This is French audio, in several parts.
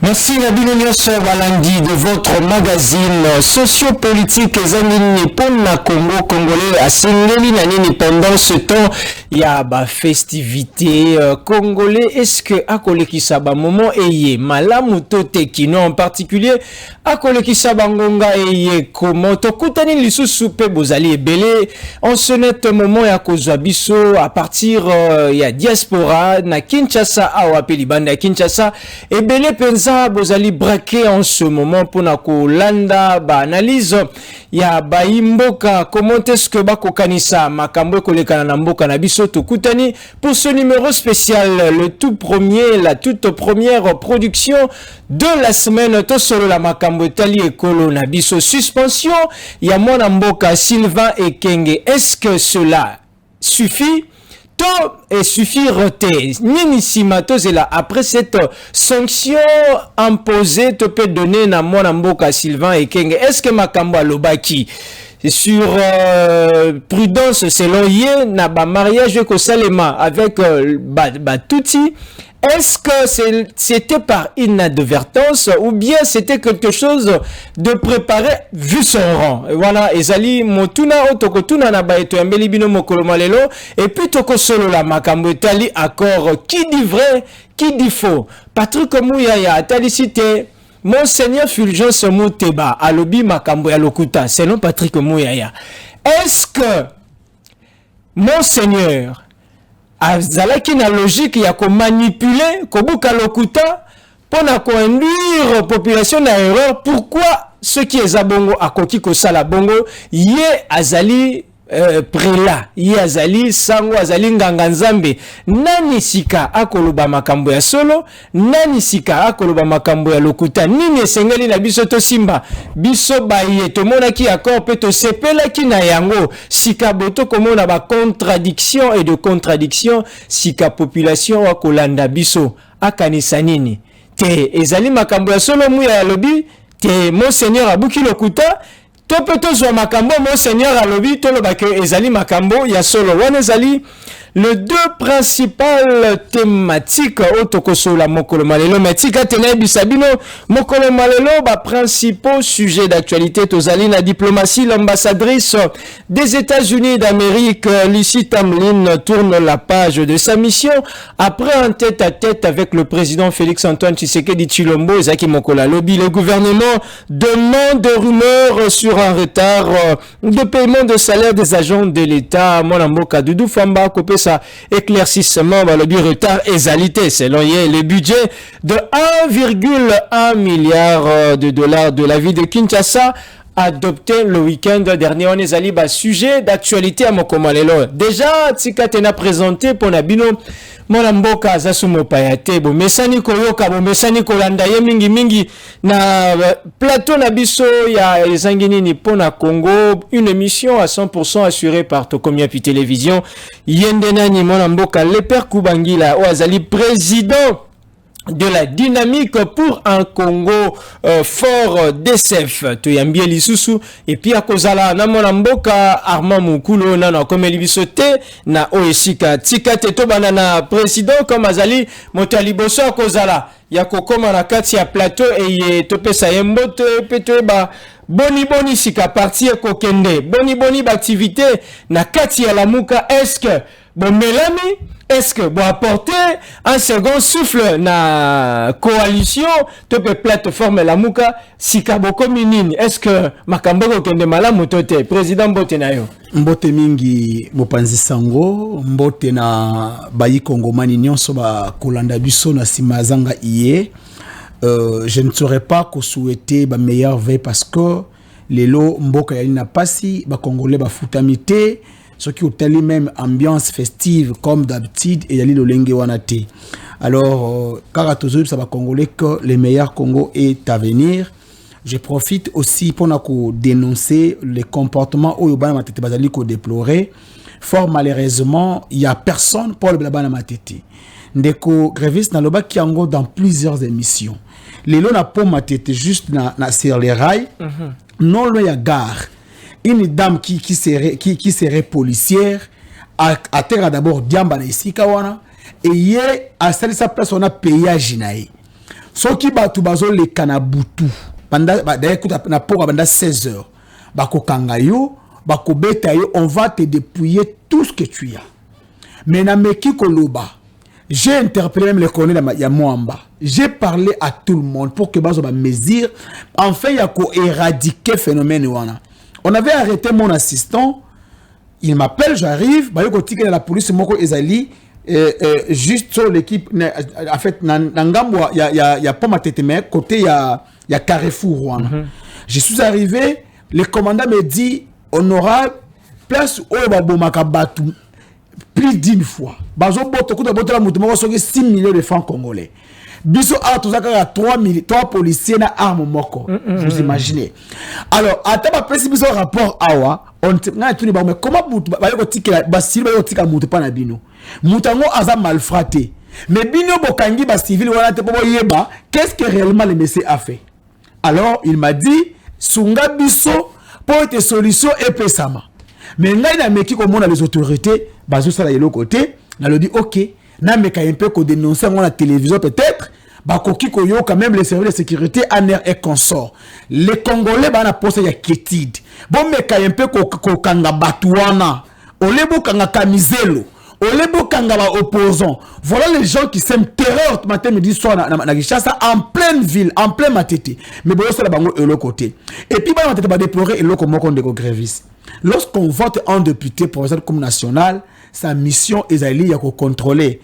Merci Nabino Nyonso Balandi de votre magazine sociopolitique Zanini Pona Congo Congolais à Singeli Nanini pendant ce temps il y a ba festivité congolais. Est-ce que akoleki saba moment eye malamu tote kino en particulier akoleki saba ngonga eye comment tokutani lisusu pe bozali ebele en ce net moment ya kozwa biso à partir ya diaspora na Kinshasa awa pe libanda Kinshasa ebele penza bozali braqué en ce moment pour na kolanda ba analyse ya baimboka comment est-ce que bakokanisa makambo kolekana na mboka na biso tokutani pour ce numéro spécial le tout premier la toute première production de la semaine to solo la makambo tali ekolo na biso suspension ya mwana mboka Sylvain Ekenge. Est-ce que cela suffit? Et suffire nini simato c'est là après cette sanction imposée te peut donner na mwana mboka Sylvain Ekenge. Est-ce que makambo alobaki sur prudence selon ye na ba mariage ko salema avec Tutsi? Est-ce que c'était par inadvertance ou bien c'était quelque chose de préparé vu son rang? Et voilà, ezali motuna otokotuna na baeto ya mbeli bino mokolo malelo et puis toko solo la makambo etali accord qui dit vrai, qui dit faux. Patrick Mouyaya atali cité Monseigneur Fulgence Mouteba alobi makambo ya lokuta selon Patrick Mouyaya. Est-ce que Monseigneur azalaki na logique ya ko manipuler kobuka lokuta pona ko induire population na erreur? Pourquoi ce qui est abongo akoki ko sala bongo ye azali prela ye azali sango azali nganga nzambe nani sika akoloba makambo ya solo nani sika akoloba makambo ya lokuta nini esengeli na biso to simba biso baye to monaki accord pe to sepela ki na yango sika boto komona ba contradiction et de contradiction sika population wa kolanda biso akanisa nini te ezali makambo ya solo mu ya lobi te Monseigneur abuki lokuta to peut zo makambo Monseigneur alobi to lobake ezali makambo ya solo wana ezali le deux principales thématiques otokosola mokolo malelo matika tena bisabino mokolo malelo ba principaux sujets d'actualité tozali la diplomatie. L'ambassadrice des États-Unis d'Amérique Lucy Tamlin tourne la page de sa mission après un tête-à-tête avec le président Félix-Antoine Tshisekedi Tshilombo ezaki mokolo lobby. Le gouvernement demande des rumeurs sur un retard de paiement de salaire des agents de l'État. Mwanamboka Doudou Famba kopé ça éclaircissement le retard exalité selon le budget de 1,1 milliard de dollars de la ville de Kinshasa adopté le week-end dernier. On est allé sujet d'actualité à Mokomalelo. Déjà Tsikatena présenté pour Nabino Monamboka Zasumo Payate bo mesani koyoka bo mesani kolanda ye mingi na plateau na biso ya ezangini ni pona Congo, une émission à 100% assurée par Tokomia Pi Télévision. Yendena ni Monamboka le père Kubangila Oazali président de la dynamique pour un Congo fort DCF to yambie lisusu et puis akozala na Monamboka Armand Moukulo na komeli bisote na oesika tika teto banana président comme azali motaliboso akozala ya kokoma na kati ya plateau et topesa yembote peto ba boni sika parti kokende boni ba activité na kati ya lamuka. Est-ce que bon melami est-ce que bon apporter un second souffle na coalition te plateforme la muka sikabo communine? Est-ce que makambo kende malamu tote président mbote na yo mbote mingi mopanzi sango mbote na bayi kongomani nyonso ba kolanda biso na simazanga iye. Je ne saurais pas que souhaiter ba meilleure veille parce que lelo mboka yali na pasi ba congolais ba futamité ce qui est même ambiance festive comme d'habitude et yali lolenge wanate. Alors karatozo ça va congolais que le meilleur Congo est à venir. Je profite aussi pour dénoncer les comportements où yobana matete bazali ko déplorer. Fort malheureusement, il y a personne pour le blabana matete. Ndeko gréviste na loba kiango dans plusieurs émissions. Lelo na po matete juste na sur les rails. Non loin ya gare. Une dame qui serait policière à terre d'abord diamba na ici kawana et hier à sa place on a payé à Jinaï. soki batu bazo le kanabutu banda d'ailleurs na poko banda 16h bako kangayo bako beta yo, on va te dépouiller tout ce que tu as. Mais na meki koloba, j'ai interpellé même les colonels ya Mwamba. J'ai parlé à tout le monde pour que bazo ba mesure enfin ya ko éradiquer phénomène wana. On avait arrêté mon assistant, il m'appelle, j'arrive, ba yo ko tikela la police moko ezali juste sur l'équipe en fait nangambo ya Poma Teteme côté ya Carrefour wana. Je suis arrivé, le commandant me dit honorable place oyo babomaka batu plus d'une fois. Bazo boto kuta boto la mutu moko soki 6 millions de francs congolais. Biso a tozaka 3 policiers na arme moko. Vous imaginez. Alors, ata ba pesi biso rapport awa, on nga tuni ba mais comment mutu ba yoko tikela ba civil ba yoko tika mutu pa na bino. Mutango aza malfraté. Mais bino bokangi ba civil wana te bobo yeba, qu'est-ce que réellement le monsieur a fait? Alors, il m'a dit sunga biso pour être solution et pesama. Mais là il a meki comme les autorités bazo ça là côté, on a dit OK, na meka un peu ko dénoncer à la télévision peut-être, ba koki ko yo quand même les services de sécurité ANR et consort. Les Congolais ba na poste ya ketid. Bon meka un peu ko kanga batuana, olebo kanga kamizelo. Olebo Kangaba opposant. Voilà les gens qui s'aiment terreur matin midi soir na Kinshasa en pleine ville, en plein matete. Mais bon ça la bango de l'autre côté. Et puis ba matete ba déplorer et l'autre moko de grévistes. Lorsqu'on vote un député provincial comme national, sa mission est d'aller à contrôler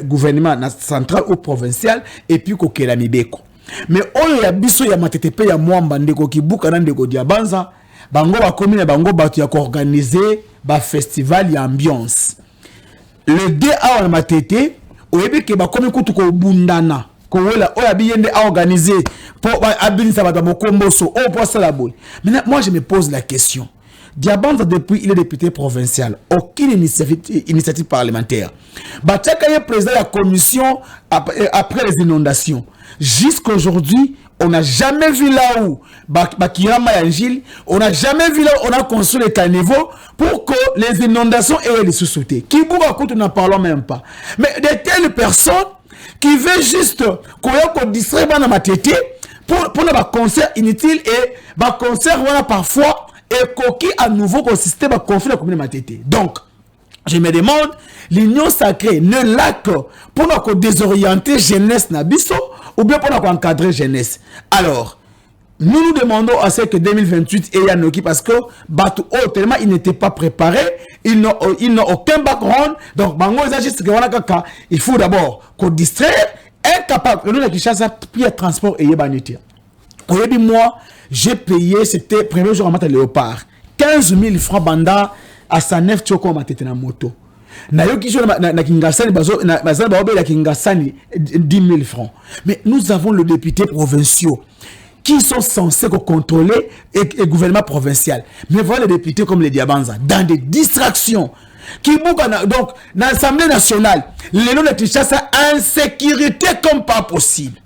gouvernement central ou provincial et puis ko kelamibeko. Mais oyo ya biso ya matete pe ya Mwamba ndeko kibuka na ndeko diabanza bango ba commune bango batu ya ko organiser ba festival ya ambiance. Le 2 a na matete oyebi ke ba komi kutu ko bundana ko wela oya biyende a organiser pour abinisa ba mokomboso o pour ça la boule. Maintenant moi je me pose la question. Diabanza depuis il est député provincial, aucune initiative parlementaire. Bataka est président de la commission après les inondations. Jusqu'à aujourd'hui, on n'a jamais vu là où Bakirama Yangil, on n'a jamais vu là où on a construit les caniveaux pour que les inondations aient les sous-sautés. Qui nous n'en parlons même pas. Mais de telles personnes qui veulent juste qu'on distrait dans ma tête pour un concert inutile et un concert voilà parfois et qui à nouveau consistait à conflit la commune Matete. Donc, je me demande, l'union sacrée ne l'a que pour nous désorienter jeunesse Nabiso ou bien pour nous encadrer jeunesse. Alors, nous demandons à ce que 2028 ait un équipe parce que tellement ils n'étaient pas préparés, ils n'ont aucun background. Donc, il faut d'abord qu'on distraire, incapable. Nous, qui chasse puis le transport et banité. Aujourd'hui, moi, j'ai payé, c'était premier jour en matin Léopard, 15 000 francs banda à sa neuf tchoko en matin na moto. Na yo qui joue na Kingasani, na Kingasani 10 000 francs. Mais nous avons le député provinciaux qui sont censés contrôler et gouvernement provincial. Mais voilà les députés comme les Diabanza, dans des distractions. Qui donc, dans l'Assemblée nationale, les noms de Kinshasa, insécurité comme pas possible.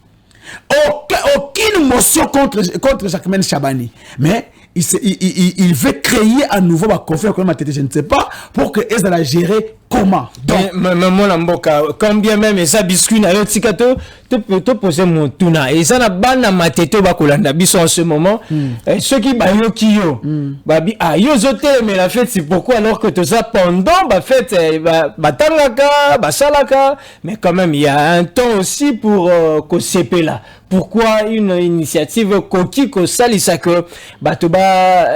Aucune motion contre Jacquemin Chabani. Mais il veut créer à nouveau ma conflit comme je ne sais pas pour que ils la gérer comment. Donc combien même ça biscuit na yo tikato te poser mon tuna et ça na bana matete ba kolanda biso en ce moment ceux qui ba yo kiyo babi ah yo zote mais la fête c'est pourquoi alors que tout ça pendant ba fête ba tangaka ba salaka mais quand même il y a un temps aussi pour ko CP là. Pourquoi une initiative coquille que ça lisa que bato ba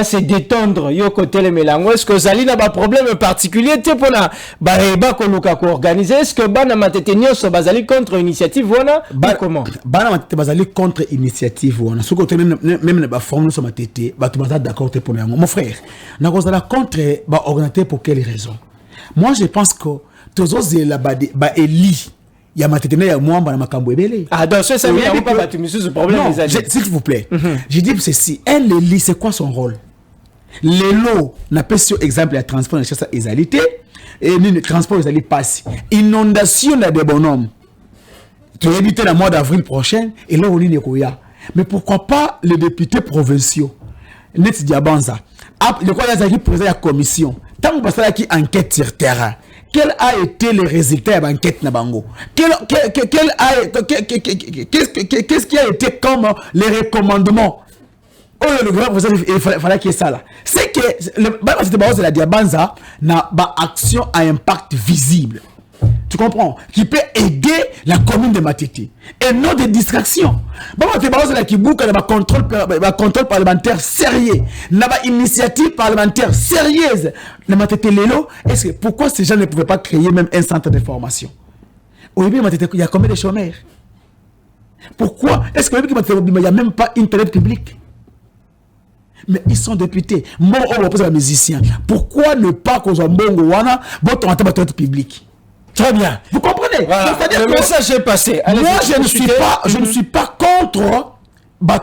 se détendre yo côté les mélanges est-ce que Zali n'a pas problème particulier te pona ba koluka ko organiser est-ce que bana matete nyonso bazali contre initiative wana comment bana matete bazali contre initiative wana ce côté même ba forme so matete bato baza d'accord te pona mon frère na kozala contre ba organiser pour quelle raison? Moi je pense que tozo zela ba eli ya matete ya Mwamba na makambo ebele. Ah donc ça veut dire pas battu monsieur ce problème les amis. S'il vous plaît. Je dis ceci, elle Eli c'est quoi son rôle? Les lots n'a pas sur exemple la transport de chasse exalité et le transport ils allaient passer. Inondation de des bonhommes. Tu vas éviter le mois d'avril prochain et là on est Nekoya. Mais pourquoi pas les députés provinciaux? Net Diabanza. Le quoi il y a président la commission. Tant que ça qui enquête sur terrain. quel a été le résultat de l'enquête Nabango? Qu'est-ce qui a été comme les recommandements? Oh, le gouvernement, il fallait qu'il y ait ça là. C'est que la Diabanza n'a pas action à impact visible. Tu comprends? Qui peut aider la commune de Matete. Et non des distractions. Qui boucle un contrôle parlementaire sérieux. N'a pas initiative parlementaire sérieuse. Pourquoi ces gens ne pouvaient pas créer même un centre de formation? Au début, il y a combien de chômeurs? Pourquoi? Est-ce qu'il n'y a même pas internet public? Mais ils sont députés. Moi, on repose les musiciens. Pourquoi ne pas qu'on soit bon wana, bon ton internet public? Très bien. Vous comprenez? Voilà. Le message est passé. Allez, moi, je ne suis pas contre mais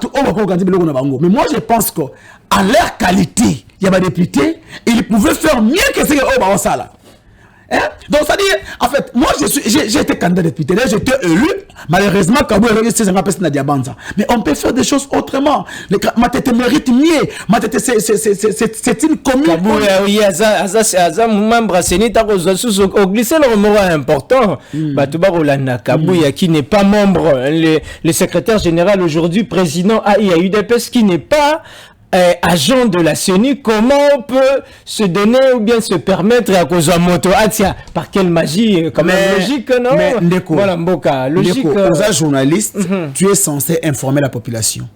moi, je pense qu'à leur qualité, il y a des députés, ils pouvaient faire mieux que ce que ça là. Hein? Donc, ça dit, en fait, moi, j'ai été candidat député, là, j'étais élu. Malheureusement, Kabou est resté 50 personnes à Diabanza. Mais on peut faire des choses autrement. Matete mérite mieux. Matete, c'est une commune. Kabou, il y a un membre à Sénit, au glisser le mot important. Batouba Rolanda Kabou, qui n'est pas membre, le secrétaire général aujourd'hui, président AIA-UDPS, qui n'est pas agent de la CENI, comment on peut se donner ou bien se permettre à cause de moto? Ah tiens, par quelle magie? Quand même logique, non? Mais Ndeko, voilà, Mboka, logique. Aux un journaliste, tu es censé informer la population.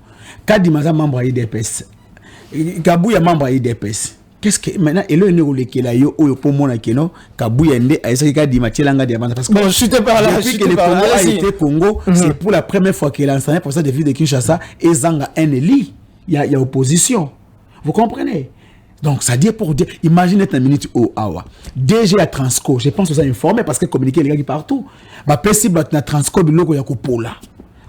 Kadimaza membre à IDPS, Kabouya membre à IDPS. Qu'est-ce que maintenant et le néolé qui là yo pour mon keno Kabouya ndé a essayé Kadima Tielanga Diabanza parce que bon, je te parle là, depuis que le Congo a été Congo, c'est pour la première fois qu'il a enseigné pour ça de ville de Kinshasa et Zanga Eneli. Il y a opposition. Vous comprenez? Donc, ça dit pour dire, imaginez une minute au Awa. DG à Transco, je pense que vous avez informé parce que communiquer les gars qui partout. Bah, possible na Transco, biloko ya kupola.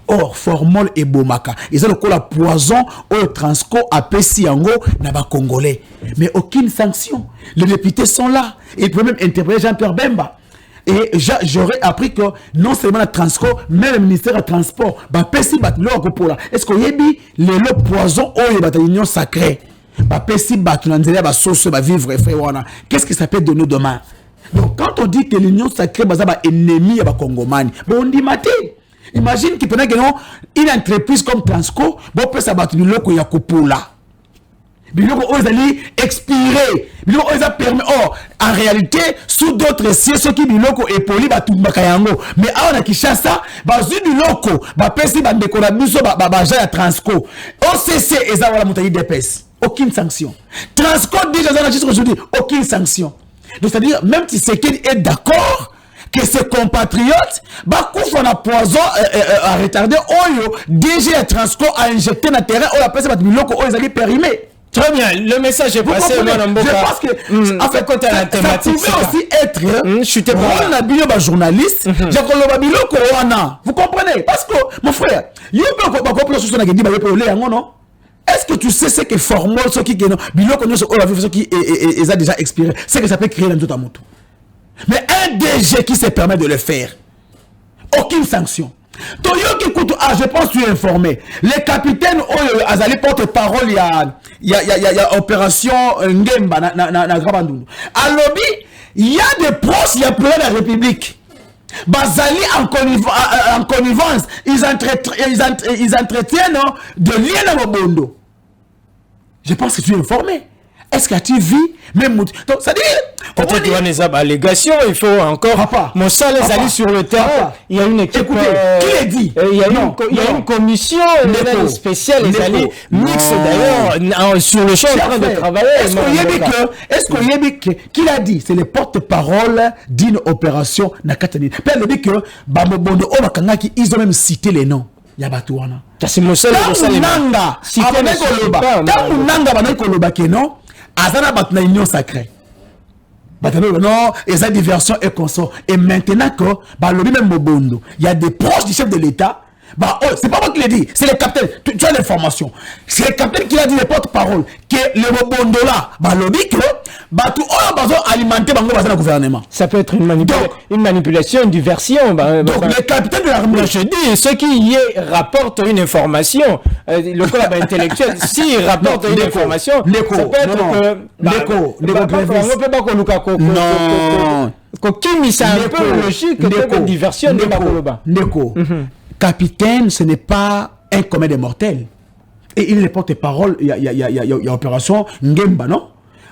Or, Formol et Bomaka. Ils ont le coup la poison au Transco à Pessiango, na ba Congolais. Mais aucune sanction. Les députés sont là. Ils peuvent même interpeller Jean-Pierre Bemba. Et j'aurais appris que non seulement la Transco, mais le ministère de Transport, est-ce qu'on y a dit le poison ou l'union sacrée? Qu'est-ce que ça peut donner demain? Donc quand on dit que l'union sacrée est ennemi à Congomani, on dit maté. Imagine qu'il peut y avoir une entreprise comme Transco, on peut s'abattre l'union Yakupola. Biloko ozali expiré, biloko oza permis. Or en réalité sous d'autres sièges ceux qui biloko epoli batumbaka yango, mais aona Kinshasa bazu biloko ba pesi ba ndekona biso ba ja Transco OCC eza wala mutayi DPS, aucune sanction. Transco déjà dans la aujourd'hui, aucune sanction. Donc c'est à dire même si c'est qu'il est d'accord que ses compatriotes bakoufa na poison à retarder oyo DG à Transco a injecté na terrain ou la pesi ba biloko oyo ezali périmé. Très bien, le message est passé. Je pense que, en fait, quand tu as la thématique, ça pouvait aussi être. Je te on a bien un journaliste. Vous comprenez? Parce que, mon frère, est-ce que tu sais ce que Formol, ce qui est déjà expiré, c'est que ça peut créer un tout à moto. Mais un DG qui se permet de le faire, aucune sanction. Je pense que tu es informé. Les capitaines Azali porte-parole, il y a opération Ngemba na Grabandundu. À Lobby, il y a des proches, il y a plein de la République. Bazali en connivence, ils entretiennent de liens dans le bondo. Je pense que tu es informé. Est-ce que tu vis même donc ça dit peut-être qu'il y a des allégations, il faut encore mon salaire aller sur le terrain. Il y a une équipe. Écoutez, qui l'a dit? Il y a une commission spéciale mixte d'ailleurs sur le champ en train de travailler. Est-ce qu'on y a dit que qui l'a dit? C'est le porte-parole d'une opération Nakatani. Père le dit que Bamobondo Omakangaki, ils ont même cité les noms. Yabatouana. C'est mon salaire. Nanga. Azana batna union sacrée. Non, et sa diversion est consort. Et maintenant que, lobby même Mobondo, il y a des proches du chef de l'État. C'est pas moi qui l'ai dit, c'est le capitaine. Tu as l'information. C'est le capitaine qui a dit les porte-parole que le Mobondo là, lobby que, tout alimenter le gouvernement. Ça peut être une manipulation, une diversion. Donc le capitaine de l'armée. Je dis, ceux qui y rapportent une information, le corps intellectuel, s'il rapporte une information, ça peut être que. Non. kokimisa un peu logique de diversion de bakoloba. Neko, capitaine, ce n'est pas un commun des mortels. Et il est porte-parole, il y a opération Ngemba, non?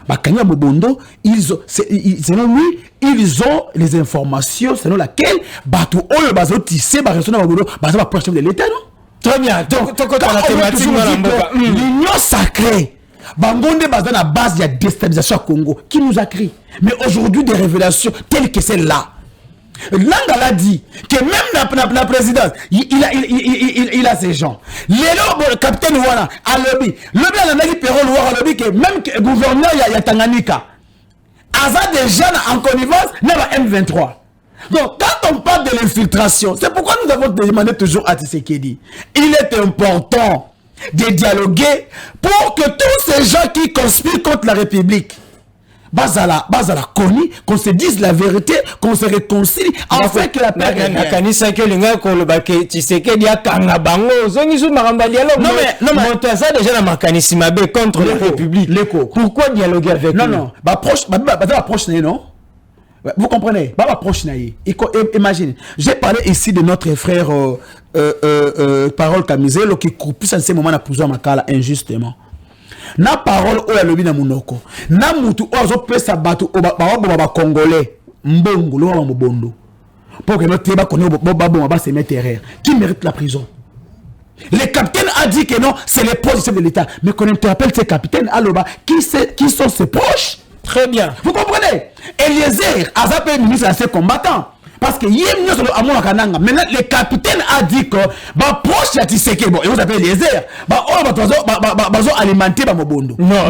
Bakanya Mobondo, selon lui, ils ont les informations selon laquelle Batou Oyo Bazo Tissé, Baresona Mobondo, Bazo va proche de l'État, non? Très bien. Donc, l'union sacrée, Bangonde Bazo na base de la déstabilisation à Congo, qui nous a créé. Mais aujourd'hui, des révélations telles que celle-là. Langa l'a dit que même la présidence, il a ses gens. Le capitaine voilà, à lobby. Lobby à la mairie Perron Loire à lobby que même le gouverneur il y a Tanganyika. Aza des jeunes en connivence, n'est pas M23. Donc quand on parle de l'infiltration, c'est pourquoi nous avons demandé toujours à Tshisekedi. Il est important de dialoguer pour que tous ces gens qui conspirent contre la République, Bazala connu, qu'on se dise la vérité, qu'on se réconcilie, afin que la paix revienne. Nakanisa que linga kolobake Tshisekedi akanga bango zongisu maramba dialogue. Non mais ça déjà na makanisi mabe contre la République. Pourquoi dialoguer avec lui? Non, proche non. Vous comprenez? Proche imagine, j'ai parlé ici de notre frère Parole Kamizelo qui coupe en ce moment na prison makala injustement. Na parole oya lobi na munoko na mutu ozo pesa batu ba congolais mbongo lo ba mobondo pour que notre ba connaît ba se mettre derrière qui mérite la prison. Le capitaine a dit que non, c'est les proches de l'État, mais qu'on interpelle ces capitaines aloba qui sont ses proches. Très bien. Vous comprenez? Eliezer Azapé ministre à ses combattants. Parce que maintenant le capitaine a dit que proche ya Tshisekedi bon et vous appelez les airs alimenter mobondo. Non,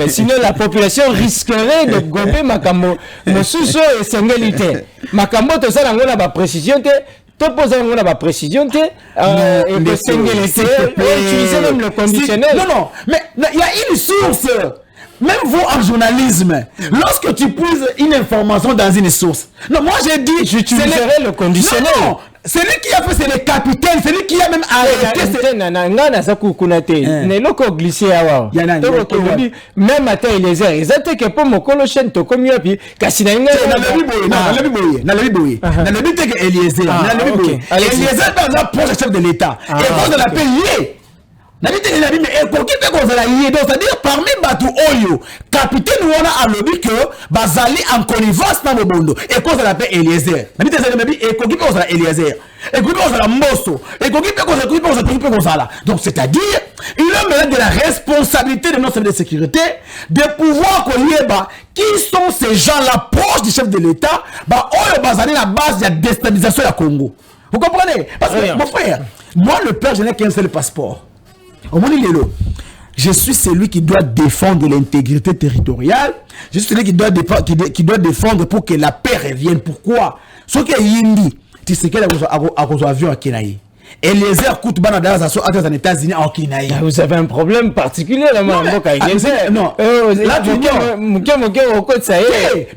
sinon la population risquerait de gober makambo mosusu et sengelité. Makambo to ça ngona ba précision te to poser ngona ba précision te et de sengelité utiliser même le conditionnel. Non, mais il y a une source. Même vous en journalisme, lorsque tu puises une information dans une source, non, moi j'ai dit, j'utiliserai le conditionnel. Non, c'est lui qui a fait, c'est le capitaine, c'est lui qui a même arrêté. Même à tel les airs, ils étaient que pour mon colochen, to comme yapi, Kassina. Eliezer dans la proche chef de l'État. Et vous de la payer. C'est-à-dire parmi Batou Oyo, capitaine Wana a lobby que Bazali en connivence dans le bondo. Et qu'on l'appelle Eliezer. Et qu'on l'appelle Eliezer. Et qu'on l'appelle Mbosso. Et qu'on l'appelle. Donc c'est-à-dire, il a maintenant de la responsabilité de nos services de sécurité de pouvoir connaître qui sont ces gens-là proches du chef de l'État. Oyo Bazali la base de la déstabilisation du Congo. Vous comprenez? Parce que mon frère, moi le père, je n'ai qu'un seul passeport. Je suis celui qui doit défendre l'intégrité territoriale. Je suis celui qui doit défendre pour que la paix revienne. Pourquoi? Ce qui est Yindi, tu sais qu'elle a avion à Kenaï. Et les airs coûtent dans les États-Unis en Kenaï. Vous avez un problème particulier là, non. Là, tu dis,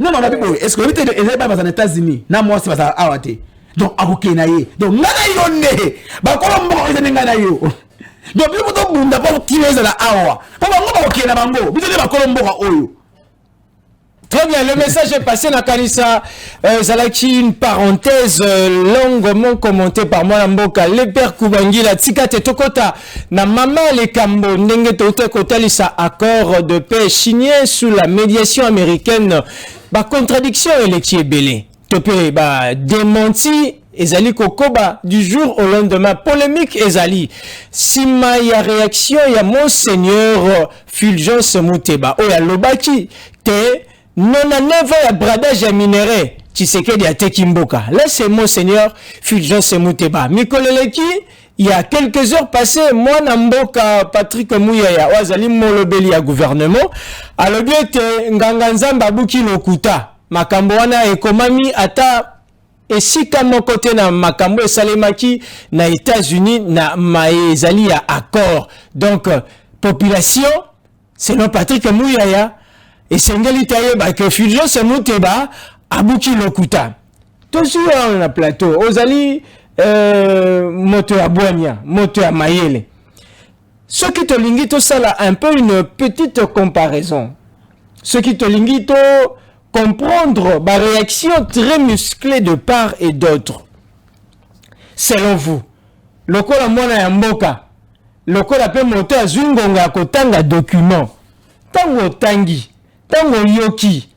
non, est-ce que vous êtes dans les États-Unis? Non, moi, c'est pas ça. Donc, à Kenaï. Donc, Nanaïone, Bakolombo, Nanaïo. Donc, très bien, le message est passé dans Kanissa. Zalaki, une parenthèse longuement commentée par moi, Mboka. Le père Koubangi, la Tsikate Tokota, na Mama le Kambo, Nenge Tote Kotalisa, accord de paix signé sous la médiation américaine. Contradiction élective belé. Topé, démenti. Ezali Kokoba du jour au lendemain, polémique Ezali. Sima ya réaction ya Monseigneur Fulgence Mouteba. Oya Lobaki te nonaneva ya bradage ya minéré. Tshisekedi ya Tekimboka. Là c'est Monseigneur Fulgence Mouteba. Mikoleleki, il y a quelques heures passées, moi Namboka Patrick Mouyaya, Oazali Molobeli ya gouvernement, a l'objet Nganganzamba Buki Lokuta. Makambo wana ekomami ata et si comme mon côté na makambo salemaki na États-Unis na maezali ya accord donc population selon Patrick Mouyaya et sengeli taye que Fulgence Mouteba abuki lokuta toujours na plateau ozali moto ya Boania moto ya Mayele ce qui te lingi tout ça là un peu une petite comparaison Ce qui te lingito comprendre ma réaction très musclée de part et d'autre. Selon vous, lokola mwana ya mboka, lokola pe moto azwi ngonga kotanga document, tango tangi, tango yoki,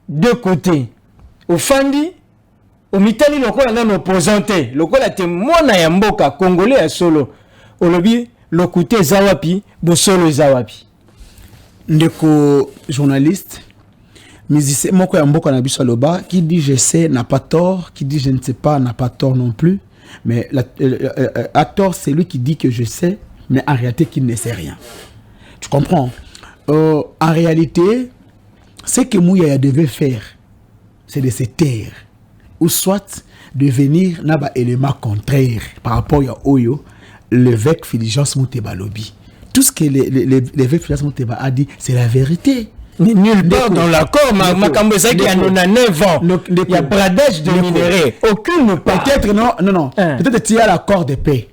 deux côtés, ofandi, omitali lokola nano opposante, lokola te mwana ya mboka, congolais ya solo, olobi lokute zawapi, bosolo zawapi. Ndeko journaliste, musicien moko ya mboka na biso aloba, qui dit je sais n'a pas tort, qui dit je ne sais pas n'a pas tort non plus, mais à tort c'est lui qui dit que je sais, mais en réalité qui ne sait rien. Tu comprends? En réalité, ce que Mouyaya devait faire, c'est de se taire, ou soit de venir n'aba élément contraire par rapport à Oyo, l'évêque Fulgence Moutéba Lobi. Tout ce que l'évêque Fulgence Moutéba a dit, c'est la vérité. Mais nulle part dans l'accord, Makambouza qui a 99 ans, il y a bradage de minéraux. Aucune part. Peut-être non. Peut-être qu'il y a l'accord de paix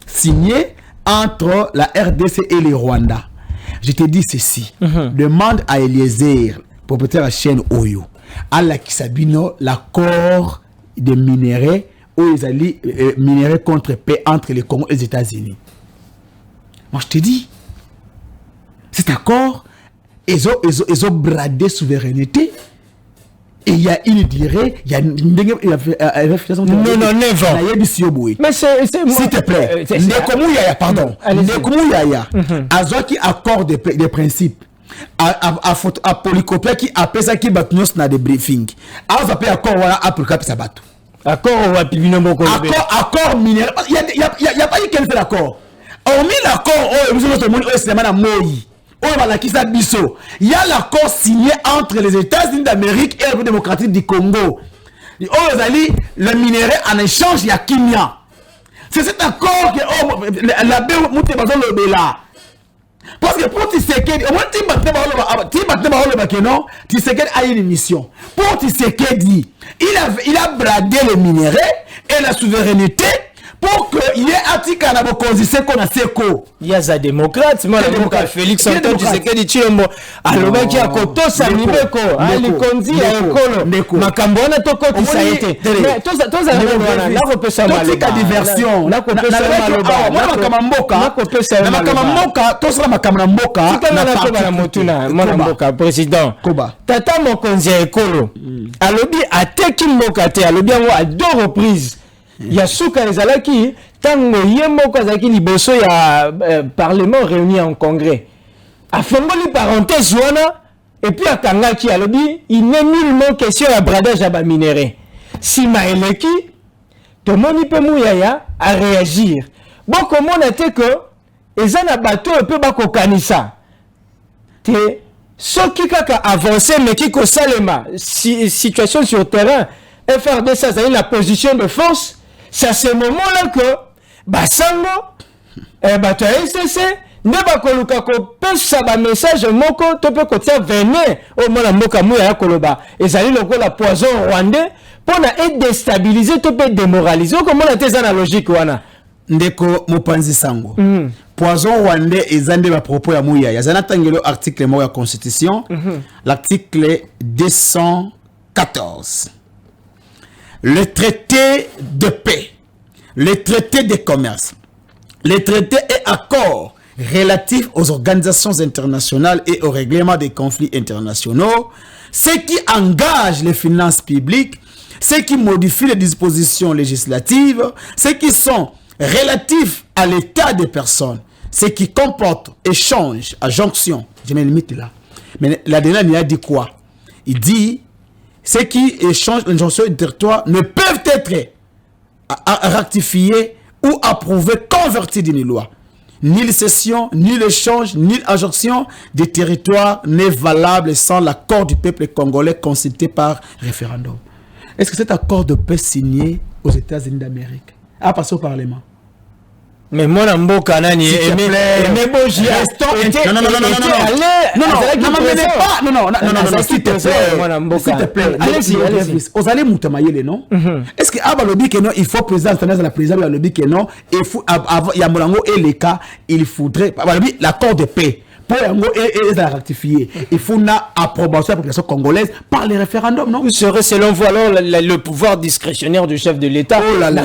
signé entre la RDC et le Rwanda. Je te dis ceci. Demande à Eliezer, propriétaire de la chaîne Oyo, à la Kisabino, l'accord de minéraux où ils allaient minéraux contre paix entre le Congo et les États-Unis. Moi, je te dis, cet accord, ils ont bradé souveraineté. Et il y a une durée, il y a une mais c'est s'il te plaît, pardon, Azoki accord de principe. À Polycopia qui appelle ça qui batnos na des briefings. Accord voilà après cap sabato. Accord minéral. Il y a pas eu qu'un seul accord. Hormis l'accord nous notre monde c'est na Moi. Il y a l'accord signé entre les États-Unis d'Amérique et la République démocratique du Congo. Le minerai en échange, il y a Kimia. C'est cet accord que l'abbé Moutébazo le là. Parce que pour Tshisekedi, au moins Tshisekedi a une mission. Pour Tshisekedi, il a bradé le minerai et la souveraineté pour qu'il y ait article à la constitution qu'on a séco. Il y a des démocrates, moi le Félix Antoine Tshisekedi Tshilombo, alors qui a koto Samibeko, ali konzi ya ekolo, makambo na toko tisaite. Mais tout ça là on peut ça mal. Toute la diversion, là on peut ça mal. Moi makamamboka, na makamamboka, tout ça makamamboka. Na koba na motuna, mona mboka président. Koba. Tata mokonzi ya ekolo. Alobi ateki mboka te, alobi yango à deux reprises. Il y a souka ezalaki tango yemoko azaki liboso ya parlement réuni en congrès. A fongoli parenthèse wana et puis akangaki alobi il n'est nullement question ya bradage à ba minéraux. Si maeleki to moni pe Mouyaya à réagir. Bon comment on a été que ezana bateau peut ba kokanisa. Te soki kaka avancer mais qui ko salema situation sur terrain FRDC ça a la position de force. C'est à ce moment-là que Basango, Bato STC, ne va koluka ko pesa ba message moko to pe kotia venez au mona mboka Mouyaya koloba. Ezali loko la poison rwandais pour na déstabiliser to pe démoraliser. Comment la thèse na logique wana? Ndeko Mopanzi Sango. Poison rwandais ezande ba propos ya Mouyaya. Zana tangelo article mo ya constitution, l'article 214. Le traité de paix, le traité de commerce, les traités et accords relatifs aux organisations internationales et au règlement des conflits internationaux, ce qui engage les finances publiques, ce qui modifie les dispositions législatives, ce qui sont relatifs à l'état des personnes, ce qui comporte échange, injonction. Je me limite là. Mais la dernière, il a dit quoi? Il dit ceux qui échangent l'injonction du territoire ne peuvent être ratifiés ou approuvés, convertis d'une loi. Ni la cession, ni l'échange, ni l'injonction des territoires n'est valable sans l'accord du peuple congolais consulté par référendum. Est-ce que cet accord de paix signé aux États-Unis d'Amérique a passé au Parlement? Mais mon amboka nani mais bon j'y reste s'il te plaît allez-y vous allez moutamayer non est-ce que abalobi que non il faut président la présidence abalobi que non il faut ya molango et les cas il faudrait l'accord de paix pour les rectifier. Il faut une approbation de la population congolaise par les référendums, non? Où serait selon vous alors le pouvoir discrétionnaire du chef de l'État? Oh là là.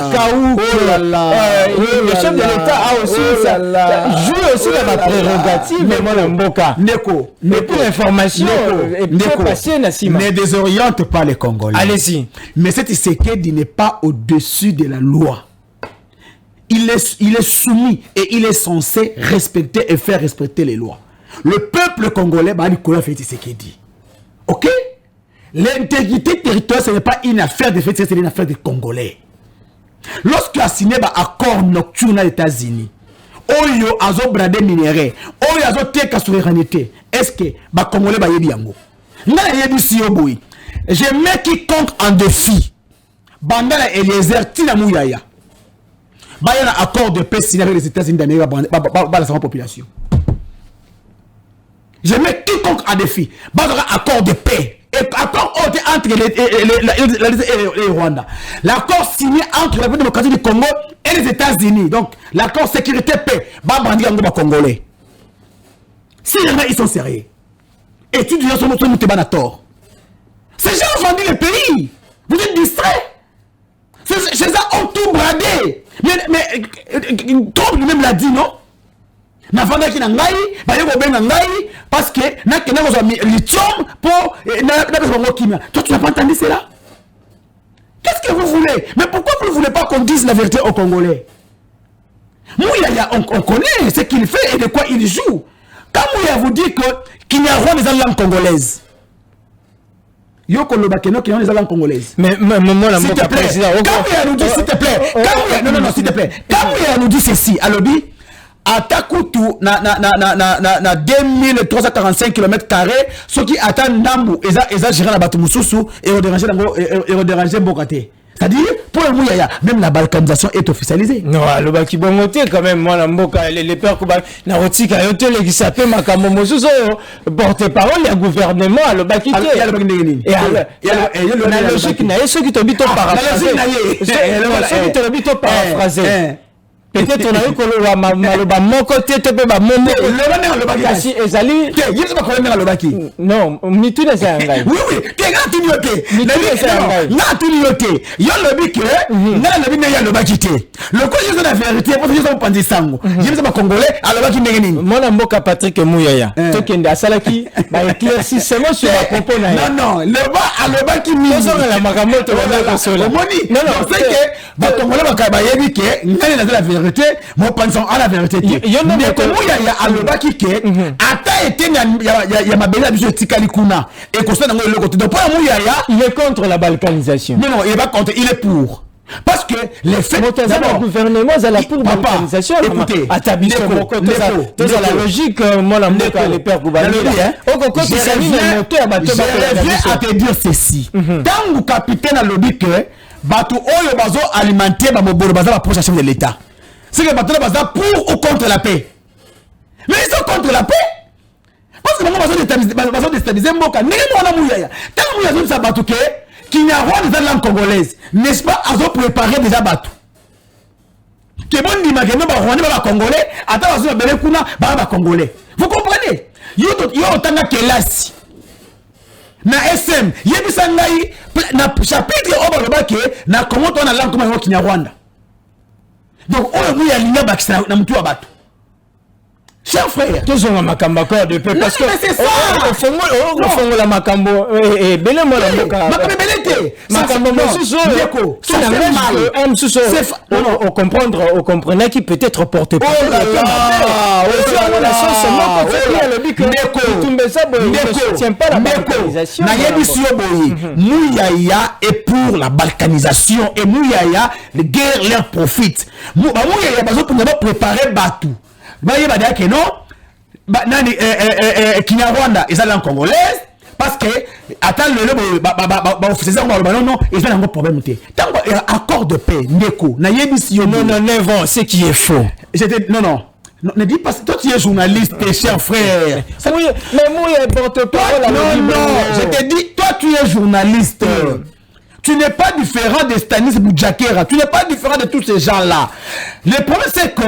Le chef de l'État a aussi joue aussi dans ma prérogative. Mais moi, Mboka. Neko. Pour l'information, ne désoriente pas les Congolais. Allez-y. Mais cet Tshisekedi n'est pas au-dessus de la loi. Il est soumis et il est censé respecter et faire respecter les lois. Le peuple congolais, Nicolas Tshisekedi. Ok? L'intégrité territoriale, ce n'est pas une affaire de fait, c'est une affaire des Congolais. Lorsqu'il a signé un accord nocturne aux États-Unis, Oyo azo brade minéraux, Oyo azo teka souveraineté, est-ce que les Congolais ba yebi yango? Nga yebi si yoboui. Je mets quiconque en défi. Bandala Eliezer Tina Mouyaya. Il y a un accord de paix signé avec les États-Unis d'Amérique par la population. Je mets quiconque en défi. Il y a un accord de paix. Accord entre les Rwanda. L'accord signé entre la République démocratique du Congo et les États-Unis. Donc, l'accord sécurité-paix. Les Congolais. Si ils sont sérieux. Et tu dis que nous sommes tort. Ces gens ont vendu le pays. Vous êtes distraits. Ces gens ont tout bradé. Mais Trump lui-même l'a dit, non? Parce que lithium pour toi tu n'as pas entendu cela. Qu'est-ce que vous voulez? Mais pourquoi vous ne voulez pas qu'on dise la vérité aux Congolais? Mouyaya, on connaît ce qu'il fait et de quoi il joue. Quand Mouyaya vous dit qu'il n'y a rien des langues congolaises, Yoko Lobakeno qui ont les langues congolaises. Mais moi la s'il te plaît, quand Mouyaya nous dit s'il te plaît, non s'il te plaît, quand Mouyaya nous dit ceci, à l'objet Atakutu na 2345 km², ce qui attend Nambu, et géré la Batumususu et redéranger Bokate. C'est-à-dire, pour le Mouyaya, même la balkanisation est officialisée. Non, le baki bongoté quand même, moi, la Mboka, les pères Kuba, na rotika, yote, les sapé, ma kamomosuso, porte-parole, il y a gouvernement, le baki. Il y a le baki. Et la logique, il y a ceux qui t'habitent au paraphrasé. Ceux qui t'habitent au paraphrasé. Peut-être on a eu que mon côté te peut pas mon si ezali le baki non mitu na sangai oui que nga tuni yote na tuni yote yo lobi que na lobi na ya le baki te le ko yo na vérité parce que yo pandi sango yebisa ba congolais alors baki ndenge nini mona mboka Patrick Mouyaya to kende asalaki ba éclaircissement sur la propos na non le ba alors baki mi so la makamoto na kosola moni non c'est que ba congolais ba ba yebi que ngani na la vérité mon pensant à la vérité mais comment il y a alobaki ke ata été il y a ma belle biso tikali kuna et constant dans le côté donc pas il est contre la balkanisation. Non il est pas contre, il est pour. Parce que les faits le gouvernement c'est la pour la balkanisation. Écoutez, dans la logique moi la mboka les pères Kubalila au côté ça ni moteur bateau à te dire ceci tant que capitaine a lobby que bateau oyo bazo alimenter ba mobolo baza la proche chef de l'état. C'est que les bateaux sont pour ou contre la paix. Mais ils sont contre la paix. Parce que nous avons déstabilisé Mboka. Tant que nous avons bateau qu'il n'y a pas de langue congolaise, n'est-ce pas, ils ont préparé déjà bateau. Que bon dit que nous avons congolais, attends, nous avons congolais. Vous comprenez? Il y a autant de classes. Na SM, il y a un chapitre au Balobake, na comment on a langue comme Kinyarwanda. Donc, on a ligne bakisa na mtu wa batu. Cher frère, tous on a makambo accord de paix parce que c'est ça. Au fond la makambo et belé moi la mboka. Makambo mosusu ndeko. Ça fait mal. Mosusu. On comprendre, on comprenait qui peut-être porter pas. Oh là là. La sauce moi c'est le bic ndeko. Tumbe ça ne tient pas la balkanisation. Na yebi sio boyi. Mouyaya est pour la balkanisation et Mouyaya les guerres leur profitent. Mouyaya bazo pour préparer Batu. Baye ba que non nani Kinyarwanda ils allaient en congolaise parce que attends le officier non ils ont un problème tant accord de paix ndeko na yebisi yo non ce qui est faux non ne dis pas toi tu es journaliste cher frère oui mais moi porte-parole non je te dis toi tu es journaliste tu n'es pas différent de Stanis Boudjakera, tu n'es pas différent de tous ces gens là. Le problème c'est que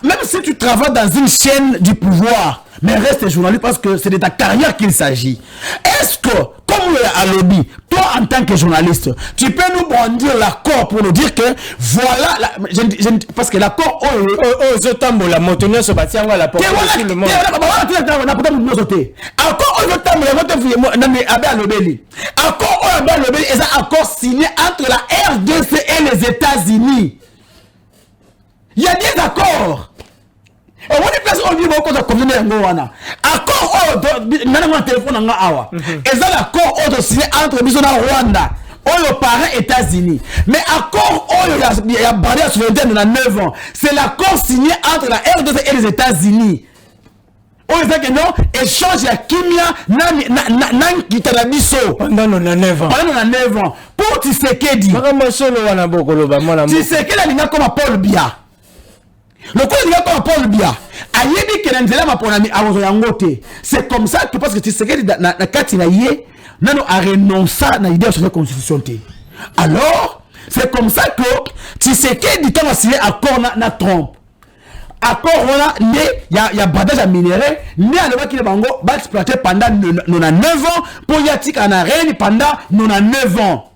même si tu travailles dans une chaîne du pouvoir, mais reste journaliste parce que c'est de ta carrière qu'il s'agit. Est-ce que, comme à lobby, toi en tant que journaliste, tu peux nous brandir l'accord pour nous dire que voilà, parce que l'accord, la motonneuse se bâtit en la porte sur le monde. Accord signé entre la RDC et les États-Unis. Il y a des accords. Et on est place on dit beaucoup de communauté ngwana. Accord nana téléphone nga awa. Et ça l'accord signé entre Bisona Rwanda. On parent États-Unis. Mais accord il y a barré à souveraineté dans 9 ans. C'est l'accord signé entre la RDC et les États-Unis. On dit que non, échange ya kimia nan kitanabiso pendant 9 ans. Pendant 9 ans. Pour Tshisekedi. Tshisekedi a linga comme Paul Biya. Le coup il y a comme Paul Biya. Ayebi que Nzela maponami awozo yangote. C'est comme ça que parce que Tshisekedi na kati na ye nano a renoncé na idée de la constitution. Alors, c'est comme ça que Tshisekedi quand a signé accord na Trump. Accord voilà il y a badage à minerai mais à l'époque il bango va exploiter pendant 9 ans pour y attirer en arène pendant 9 ans.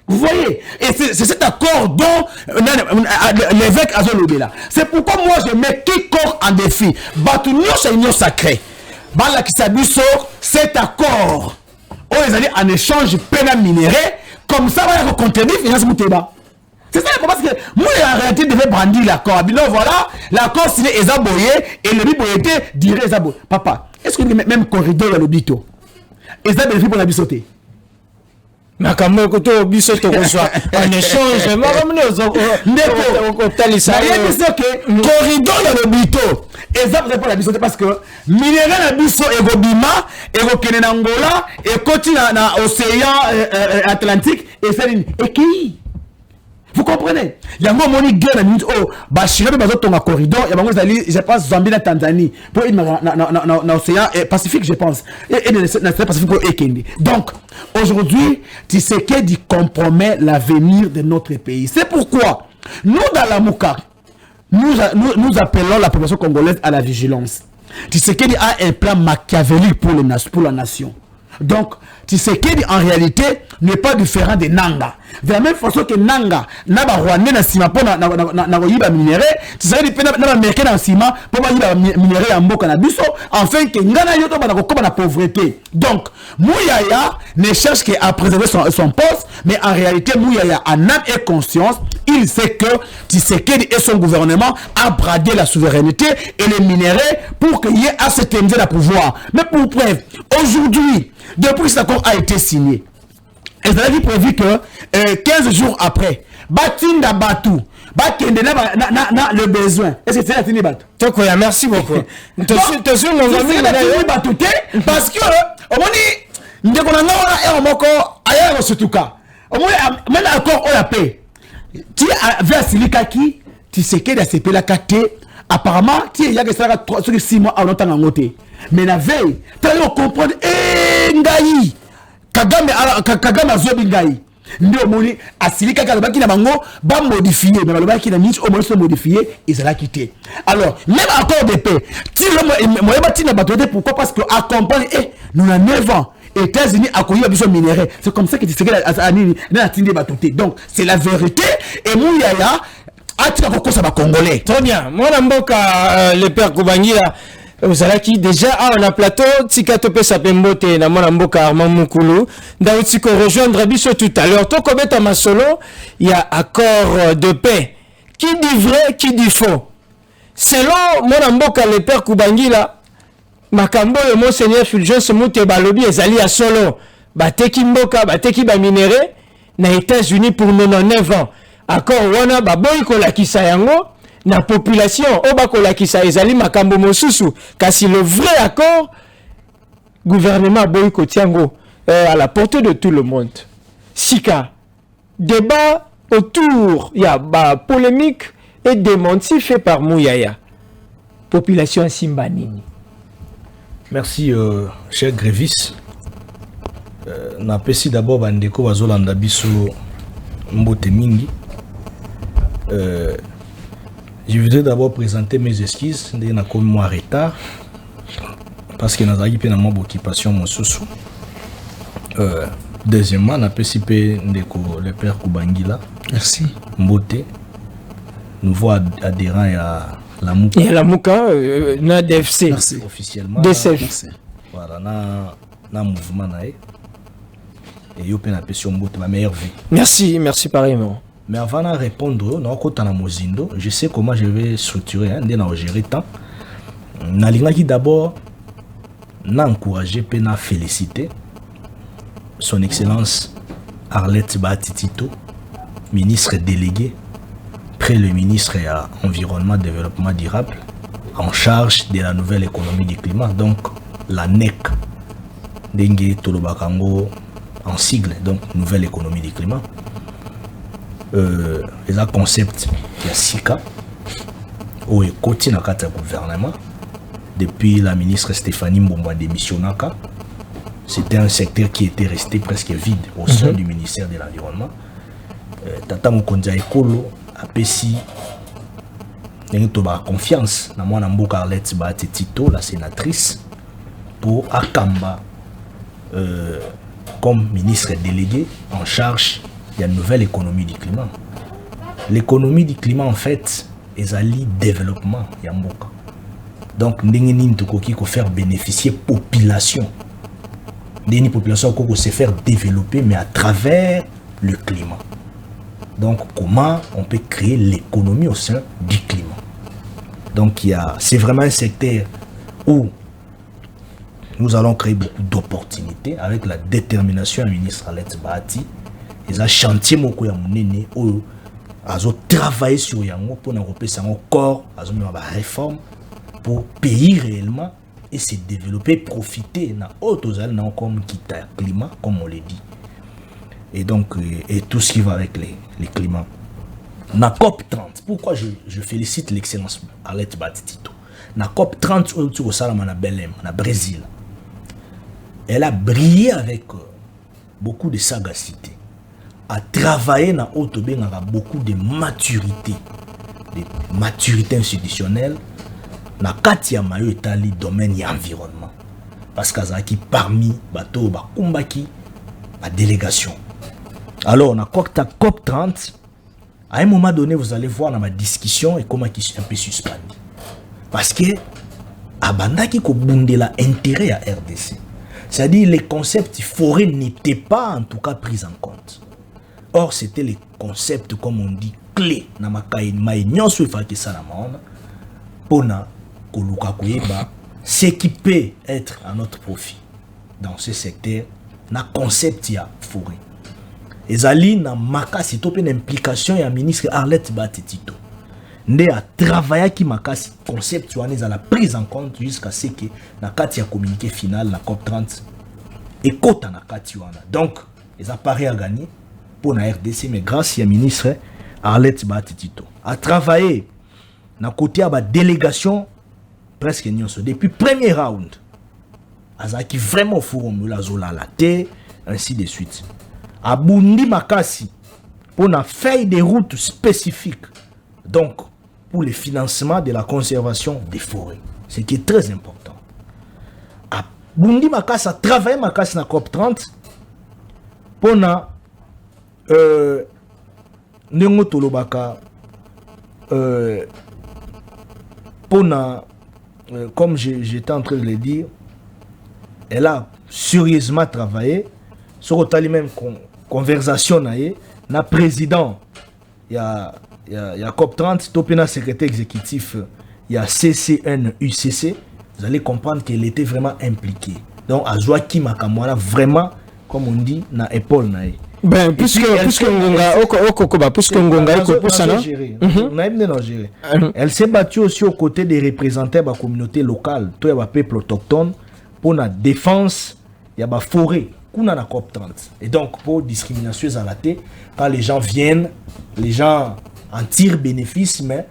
Vous voyez, et c'est cet accord dont l'évêque a zolobé là. C'est pourquoi moi je mets quiconque en défi. Batunio c'est union sacrée. Bala kisabiso cet accord. On les allait en échange pénal minéré comme ça va contenir finance mouteba. C'est ça parce que moi en réalité devait brandir l'accord. Donc voilà, l'accord signé Ezaboye et le bibo était dirait Ezaboye. Papa, est-ce que même corridor à l'obito Ezaboye fait pour la bisoter? Mais comme on bisote en échange, corridor dans l'obito. Ezaboye pour la bisoter parce que minéral la biso et Gobima et Gokenena Angola et continue dans l'océan Atlantique et c'est et qui. Vous comprenez? Il y a un moment où guerre oh bashira be bazo tonga corridor il y a bango zali je pense Zambie na Tanzanie pour na océan Pacifique je pense et na Pacifique pour Ekende. Donc aujourd'hui Tshisekedi compromet l'avenir de notre pays. C'est pourquoi nous dans la Mouka nous appelons la population congolaise à la vigilance. Tshisekedi a un plan machiavélique pour la nation. Donc, Tshisekedi en réalité n'est pas différent de Nanga. De la même façon que Nanga n'a pas rwandais na sima pour na yiba minéré, Tshisekedi n'a américain na sima pour yiba minéré en mboka na biso, afin que ngana yoto ba na la pauvreté. Donc, Mouyaya ne cherche qu'à préserver son poste, mais en réalité Mouyaya en âme et conscience, il sait que Tshisekedi et son gouvernement a bradé la souveraineté et les minéraux pour qu'il y ait à s'étendre la pouvoir. Mais pour preuve, aujourd'hui, depuis que cet accord a été signé, et ça a dit prévu que 15 jours après, Batinda Batou, Bakende na le besoin. Est-ce que c'est la tini Batou? Merci beaucoup. Parce que, au moins, nous avons surtout cas. Au moins, même l'accord, on la paix. Tu as Silikaki, tu sais qu'il y a ces pays-là, apparemment, il y a 6 mois à longtemps en côté. Mais la veille, tu as comprendre, Ngaï, Kagame a Zobi Ngaï. Nous avons dit, à Silikaki, il y a modifié, mais il y a au moins modifié, ils ont quitté. Alors, même accord de paix, pourquoi? Parce que accompagne, nous avons 9 ans. États-Unis accueilli à besoin minéré. C'est comme ça que tu sais que donc c'est la vérité. Et Mouyaya a tiré à ça va congolais. Très bien. Moi Namboka le père Koubangila vous allez qui déjà on a plateau Tikatope Sapembote na moi Namboka Armand Mukulu Daoutiko rejoindre Biso tout à l'heure. Toi comme à Masolo, il y a accord de paix. Qui dit vrai, qui dit faux? Selon moi Namboka le père Koubangila Makambo le Monseigneur Fulgence Mouteba Lobi ezali à solo bateki mboka bateki ba minéré na États-Unis pour 99 ans. Accord wana ba boy ko lakisa yango na population oba ko lakisa ezali makambo mosusu kasi le vrai accord gouvernement boy ko tiango à la portée de tout le monde. Sika débat autour il y a polémique et démenti fait par Mouyaya. Population Simbanini. Merci, cher Grévis. Napesi d'abord Bandeko Wazolanda Biso Mbote Mingi. Je voudrais d'abord présenter mes excuses. Nous avons un retard. parce que nazalaki pe na mwa occupation mosusu. Deuxièmement, na pesi pe ndeko le père Kubangila. Merci. Mbote, nouveau adhérent à la Mouka. Et la Mouka, na DFC. Merci. Officiellement. DCF. Merci. Voilà, na mouvement na et yo pe na pesi Mbote ma meilleure vie. Merci, merci pareillement. Mais avant de répondre, na kota na mozindo, je sais comment je vais structurer, hein, na gérer temps. Nalingaki d'abord na encourager pe na féliciter son excellence Arlette Batitito, ministre délégué près le ministre à Environnement Développement Durable en charge de la nouvelle économie du climat, donc la NEC Dengue Tolobakango en sigle, donc nouvelle économie du climat. Les concept qui a SICA au côté na kata gouvernement depuis la ministre Stéphanie Mbomba démissionnaka. C'était un secteur qui était resté presque vide au sein du ministère de l'Environnement. Tata Mokonza Ekolo a péci confiance dans moi Namboka Arlette Batitito, la sénatrice, pour Akamba comme ministre délégué en charge de la nouvelle économie du climat. L'économie du climat, en fait, est alliée développement Yamboka. Donc, nous devons faire bénéficier la population. Des populations qui se faire développer, mais à travers le climat. Donc, comment on peut créer l'économie au sein du climat. Donc, c'est vraiment un secteur où nous allons créer beaucoup d'opportunités avec la détermination du ministre Arlette Bahati. Ils ont chantier moko ya munene où ils ont travaillé sur yango pour nous repasser encore, ils ont mis la réforme pour payer réellement et se développer, profiter na autres zones comme quitter climat comme on l'a dit. Et donc et tout ce qui va avec les climats. Na COP 30, pourquoi je félicite l'excellence Arlette Batitito. Na COP 30 au Salama na Belém, na Brésil. Elle a brillé avec beaucoup de sagacité. A travaillé dans Autobé beaucoup de maturité institutionnelle na Katia Mayo Etali domaine et environnement parce qu'azaki parmi bateau bakumbaki la délégation. Alors on a COP 30 à un moment donné vous allez voir dans ma discussion et comment qui est un peu suspendu parce que abandaki ko bundela intérêt à RDC, c'est-à-dire les concepts forêt n'étaient pas en tout cas pris en compte. Or, c'était les concepts, comme on dit, clés. Ce qui peut être à notre profit dans ce secteur, na concept ya forêt. Et Zali na makasi to une implication ya ministre Arlette Batitito. Nde a travaillé qui makasi concept wana za la prise en compte jusqu'à ce que na kati ya communiqué final na COP 30 et kota na kati wana. Donc, les appareils à gagner pour la RDC, mais grâce à la ministre Arlette Batitito a travaillé dans côté à la délégation presque depuis le premier round. Azaki vraiment forum la zola la terre, ainsi de suite. A Bundi Makasi pour la feuille de route spécifique, donc pour le financement de la conservation des forêts, ce qui est très important. A Bundi Makasi a travaillé Makasi dans la COP 30 pour la Nengo Tolobaka comme j'étais en train de le dire, elle a sérieusement travaillé sur le même conversation na président il y a COP 30 topena secrétaire exécutif il y a CCNUCC. Vous allez comprendre qu'elle était vraiment impliquée. Donc Azwaki Makamwana vraiment comme on dit na épaule na. Ben, puisque elle s'est battue aussi aux côtés des représentants de la communauté locale, tout le peuple autochtone, pour la défense de la forêt, qu'on a la COP 30. Et donc, pour discrimination à la tête, quand les gens viennent, les gens en tirent bénéfice, mais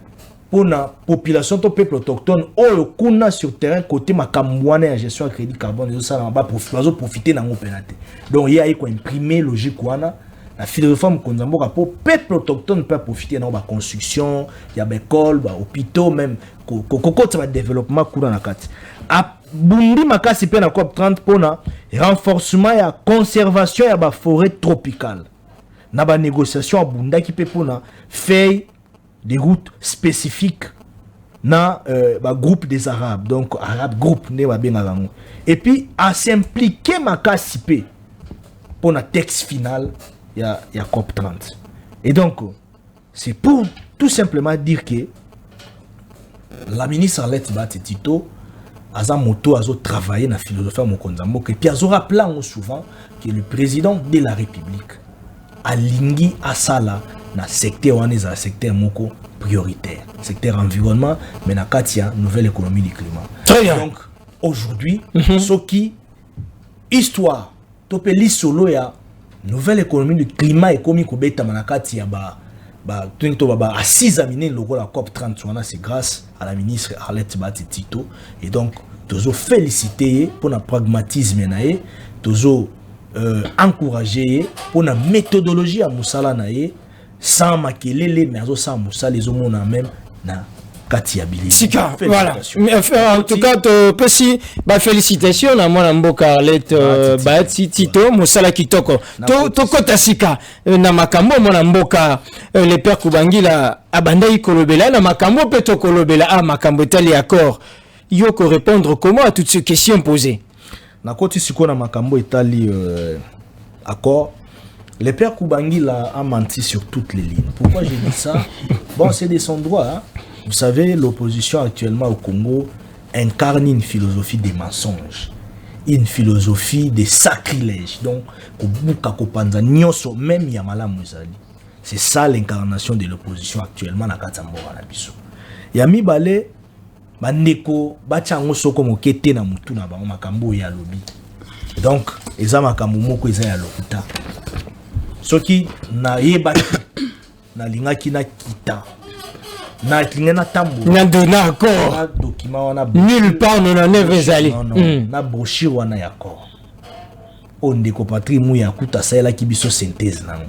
pour la population, tout le peuple autochtone, on a sur terrain, côté ma camouane en gestion de crédit carbone, ça va profiter dans mon pénalité. Donc, il y a imprimé logique la réforme pour le peuple autochtone peut profiter dans la construction, il y a des écoles, des hôpitaux, même, ça va développement dans la carte. bundi makasi pe na COP 30 pona renforcement ya conservation ya ba forêt tropicale na ba négociation abunda ki pe pona fait des routes spécifiques na ba groupe des arabes, donc arabe groupe ne ba benga ngo, et puis à s'impliquer makasi pe pona texte final ya COP 30. Et donc c'est pour tout simplement dire que la ministre Arlette Bati Tito aza moto azo travailler na philosophie à Mokonzambo, et puis azo rappelant souvent que le président de la République a lingi asala na secteur waneza secteur moko prioritaire, secteur environnement, mais na katia nouvelle économie du climat. Très bien. Donc aujourd'hui ce qui histoire topeli solo ya nouvelle économie du climat et comme ko beta manakati ya ba assise à miner le logo la COP 30, c'est grâce à la ministre Arlette Bati Tito. Et donc toujours féliciter pour le pragmatisme nae, toujours encourager pour la méthodologie à Moussala nae, sans makelele mais sans Moussala les hommes même na katiabilité. Sika, voilà. En tout cas, petit félicitations à moi Mboka Arlette Bati Tito Moussala Kitoko. Toko tasika na makambo mona Mboka le père Kubangila abandai kolobela na makambo peto kolobela a makambo tali accord. Yoko répondre comment à toutes ces questions posées. Na koti siko na makambo etali accord. Le père Kubangila a menti sur toutes les lignes. Pourquoi j'ai dit ça? Bon, c'est de son droit. Hein? Vous savez, l'opposition actuellement au Congo incarne une philosophie des mensonges, une philosophie des sacrilèges. Donc, même Yamala Mouzali. C'est ça l'incarnation de l'opposition actuellement à Katambora Nabiso. Yami Balé, Bandeko, Bachango Soko Mokete na Mutu na Bango Makambo ya Lobi. Donc, Eza Makambo Moko Eza ya Lokuta. Ce qui n'a yebaki, na lingaki na kita. Na klingena tambo na dona accord document wana nulle part non na nevezali na brochure wana ya accord onde ko patri mu ya kuta sala ki biso synthèse na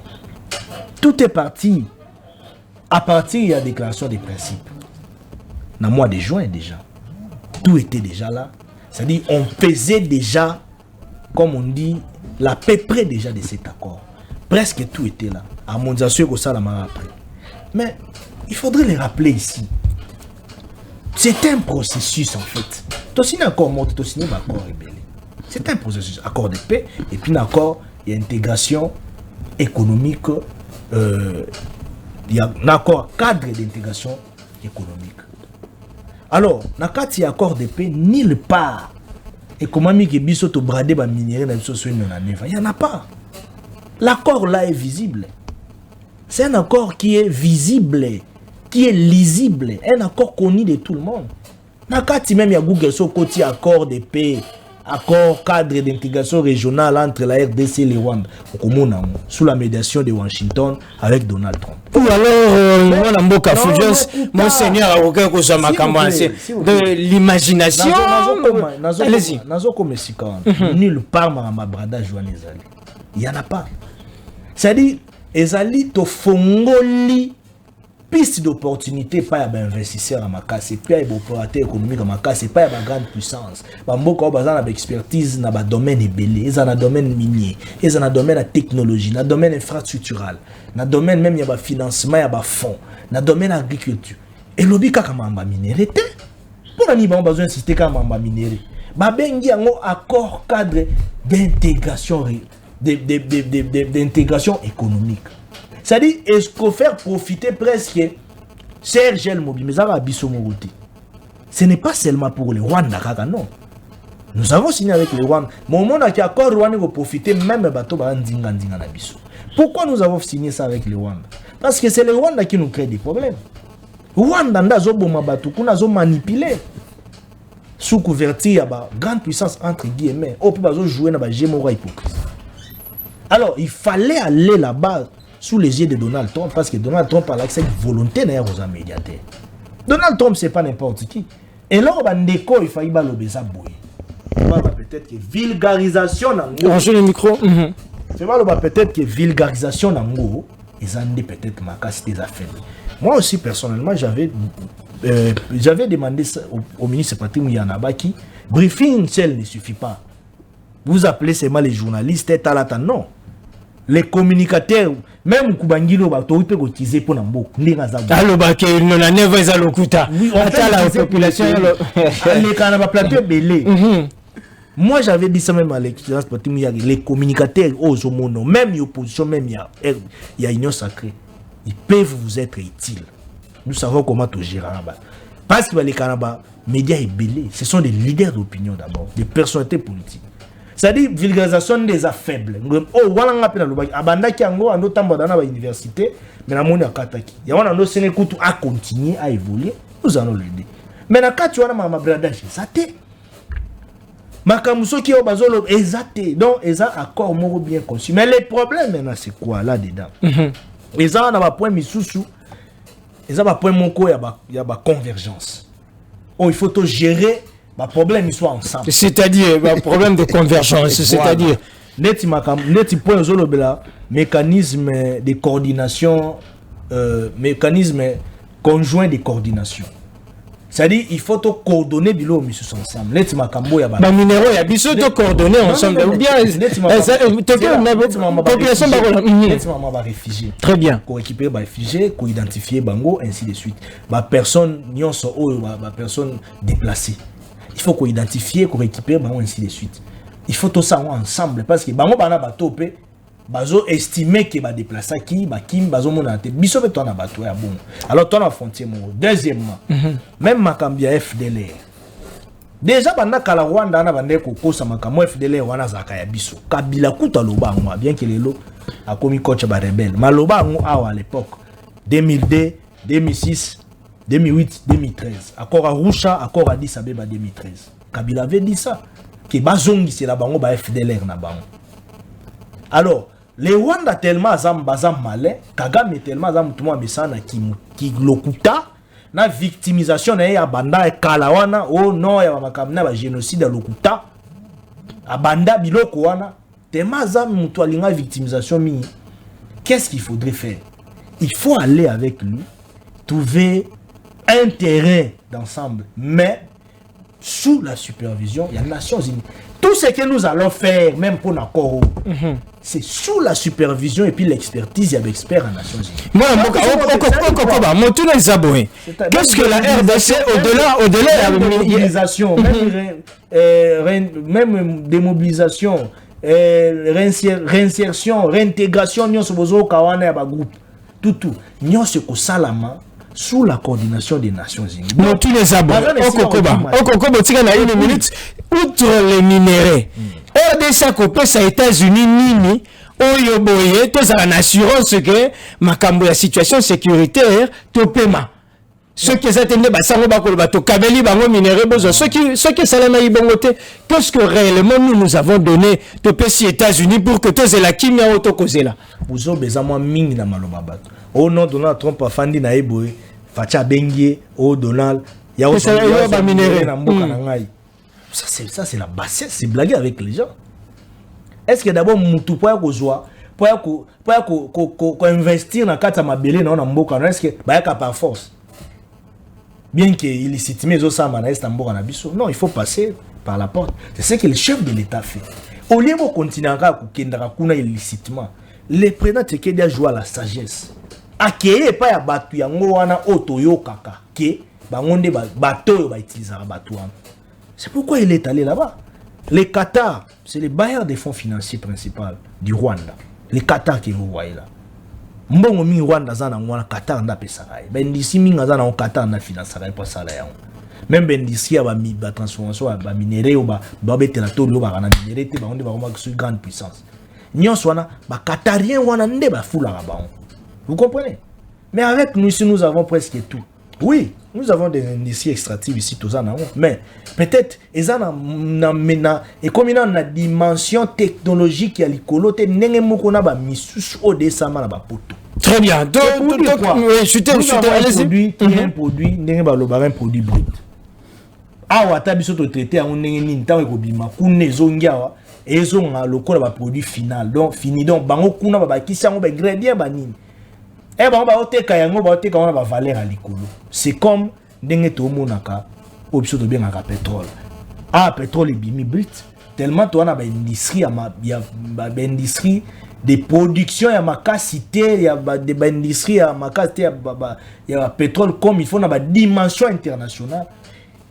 tout est parti à partir de la déclaration des principes na mois de juin déjà tout était déjà là, c'est-à-dire on faisait déjà comme on dit la peu près déjà de cet accord, presque tout était là à mondialisation ko sala ma après. Mais il faudrait le rappeler ici. C'est un processus en fait. Tu signes un accord mort, tu signes un accord rebelle. C'est un processus. Accord de paix et puis un accord d'intégration économique. Il y a un accord cadre d'intégration économique. Alors, dans le accord de paix, nulle part. Et comment il y a bradé ba minerai dans il n'y en a pas. L'accord là est visible. C'est un accord qui est visible, qui est lisible, un accord connu de tout le monde. Nakati même il y a Google sur côté accord de paix, accord cadre d'intégration régionale entre la RDC et le Rwanda, sous la médiation de Washington avec Donald Trump. Ou alors mon Mboka Fulgence, monseigneur avocat ko sama kambanse de l'imagination. Allez-y. Nazo comme sika. Nulle part ma brada joanezali. Il y en a pas. C'est-à-dire ezali to fongoli piste d'opportunité pas ya investisseur à makasi pas ya opérateur économique à makasi pas ya grande puissance ba mboka bazana ba expertise na ba domaine ebele eza na domaine minier eza na domaine la technologie na domaine infrastructural na domaine même ya ba financement ya ba fonds na domaine agriculture et lobi kaka mamba minéré te pour ni ba besoin insister kaka mamba minéré ba bengi yango accord cadre d'intégration d'intégration économique. C'est-à-dire, est-ce qu'on fait profiter presque Serge El Mobi, mais ça va bisomoroté. Ce n'est pas seulement pour les Rwanda, non. Nous avons signé avec les Rwanda. Mais au moment où l'accord Rwanda va profiter, même les bateaux va ndinga na biso. Pourquoi nous avons signé ça avec les Rwanda? Parce que c'est les Rwanda qui nous créent des problèmes. Rwanda ndazo boma bateau, qu'on a manipulé. Sous couverture, il y a grande puissance entre guillemets. On peut jouer dans la gémora hypocrisie. Alors, il fallait aller là-bas sous les yeux de Donald Trump parce que Donald Trump a l'accès volonté aux médiateurs. Donald Trump, c'est pas n'importe qui. Et là, il fallait peut-être que vulgarisation. Rangez le micro. C'est peut-être que vulgarisation nango, ils ont peut-être ma casse des affaires. Moi aussi, personnellement, j'avais demandé ça au ministre Patrick Mouyanabaki Briefing seul ne suffit pas. Vous appelez seulement les journalistes et talata, non. Les communicateurs, même Kubangilo, il peut utiliser pour Nambo. Alors, il n'en a never à l'okuta. Oui, on fait la population. Les canabas plateaux belés. Moi, j'avais dit ça même à l'expérience, les communicateurs, même l'opposition, même il y a Union Sacrée, ils peuvent vous être utiles. Nous savons comment tout gérer. Parce que les canabas, médias et belés, ce sont des leaders d'opinion d'abord, des personnalités politiques. C'est-à-dire vulgarisation des affaires faibles. Oh, voilà on appelle le abanda qui ango ando tamba dans la université, mais la moni akataki. Ya wana ndo sene kutu à continuer à évoluer, nous allons l'aider. Mais na kati wana ma bradage, ça té. Makamuso qui au bazolo exacté. Donc eza accord moko bien conçu. Mais les problèmes maintenant c'est quoi là dedans? Eza na ba point misusu. Eza ba point moko ya ba convergence. Oh, il faut tout gérer. Le problème, ils sont ensemble. C'est-à-dire, le problème de convergence, c'est-à-dire. Mécanisme de coordination, mécanisme conjoint de coordination. C'est-à-dire, il faut tout coordonner bilo mis ensemble. Les minéraux, il y a biso tout coordonner ensemble. Ou bien, population réfugiés. Très bien. Pour récupérer les réfugiés, pour identifier bango, ainsi de suite. Personne, personne déplacée. Il faut qu'on identifie, qu'on récupère, ainsi de suite. Il faut tout ça ensemble parce que bango bana batopé, bazo estimer que ba déplacer qui, ba kim bazo monate. Biso be tona bato ya bon. Alors tona frontière mo. Deuxièmement, même makambia FDLR. Déjà banda kala Rwanda na bande ko kosa makamo FDLR wana zaka ya biso. Kabila kuta loba ngo bien que lelo a komi coach ba rebelle. Maloba ngo à l'époque 2002, 2006 2008, 2013. Accord à Roucha, accord à Addis Abeba 2013. Kabila avait dit ça. Que Bazongi c'est la bango ba FDLR na bango. Alors, les Rwanda tellement azam malin, Kagame tellement azam tout monde mesana qui lokuta na victimisation na ya banda e kalawana oh non ya makamna ba génocide à lokuta. Abanda biloko wana tellement azam mutu alinga victimisation mi. Qu'est-ce qu'il faudrait faire? Il faut aller avec lui trouver un terrain d'ensemble, mais sous la supervision, il y a les Nations Unies. Tout ce que nous allons faire, même pour l'accord, c'est sous la supervision et puis l'expertise, il y a des experts en Nations Unies. Qu'est-ce que la RDC au-delà de la mobilisation, même démobilisation, réinsertion, réintégration, nous sommes au Kawana groupe, tout, nous sommes au Salama. Sous la coordination des Nations Unies. Non, tous les abonnés. Une minute. Outre les minéraux, RDC Copé, ça États-Unis, Nini, Oyoboye, tous en assurance que ma situation sécuritaire, Topema. Ceux qui attendent, Kabeli, Bango, minéraux, ceux qui Salama Ibongote, qu'est-ce que réellement nous avons donné aux États-Unis pour que tous la kimia autocosé là? Vous avez besoin de ming na malobabat. Oh non, Donald Trump a fandi na eboe. Facha Bengue, oh Donald, il y a aussi ça c'est la bassesse, c'est blaguer avec les gens. Est-ce que d'abord Moutou pour investir dans kata mabele na mboka, est-ce que bayaka par force? Bien que illicitement zo ça maneste mboka na biso. Non, il faut passer par la porte. C'est ce que le chef de l'État fait. Au lieu de continuer à kendara kuna illicitement, le président Tshisekedi a joué à la sagesse. Akeye pa ya batu yango wana otoyo kaka ke bangonde bato ba utiliser batu wana. C'est pourquoi il est allé là-bas. Les Qatar, c'est les bailleurs des fonds financiers principaux du Rwanda. Les Qatar qui vous voyez là. Mbongo mi Rwanda zana ngwana Qatar na pesa rai. Ben d'ici mi ngazana au Qatar na finance rai pas ça là. Même ben d'ici ya ba transformation ba minéraux ba betela to lo ba kana minéraux te ba onde ba koma sur grande puissance. Nyonso wana ba Qatarien wana nde ba fula ba on. Vous comprenez? Mais avec nous ici, nous avons presque tout. Oui, nous avons des industries extractives ici, tout ça, mais peut-être, et comme il y a une dimension technologique qui a l'écolo, il y a très bien. Donc, un produit brut. Ah, traité produit final. Donc, fini. Donc, c'est comme ndenge to monaka option de bien pétrole. ah pétrole bimi brut tellement toi na ba industrie ya industrie de production ya makasité ya ba industrie ya makasité ya pétrole comme il faut na ba dimension internationale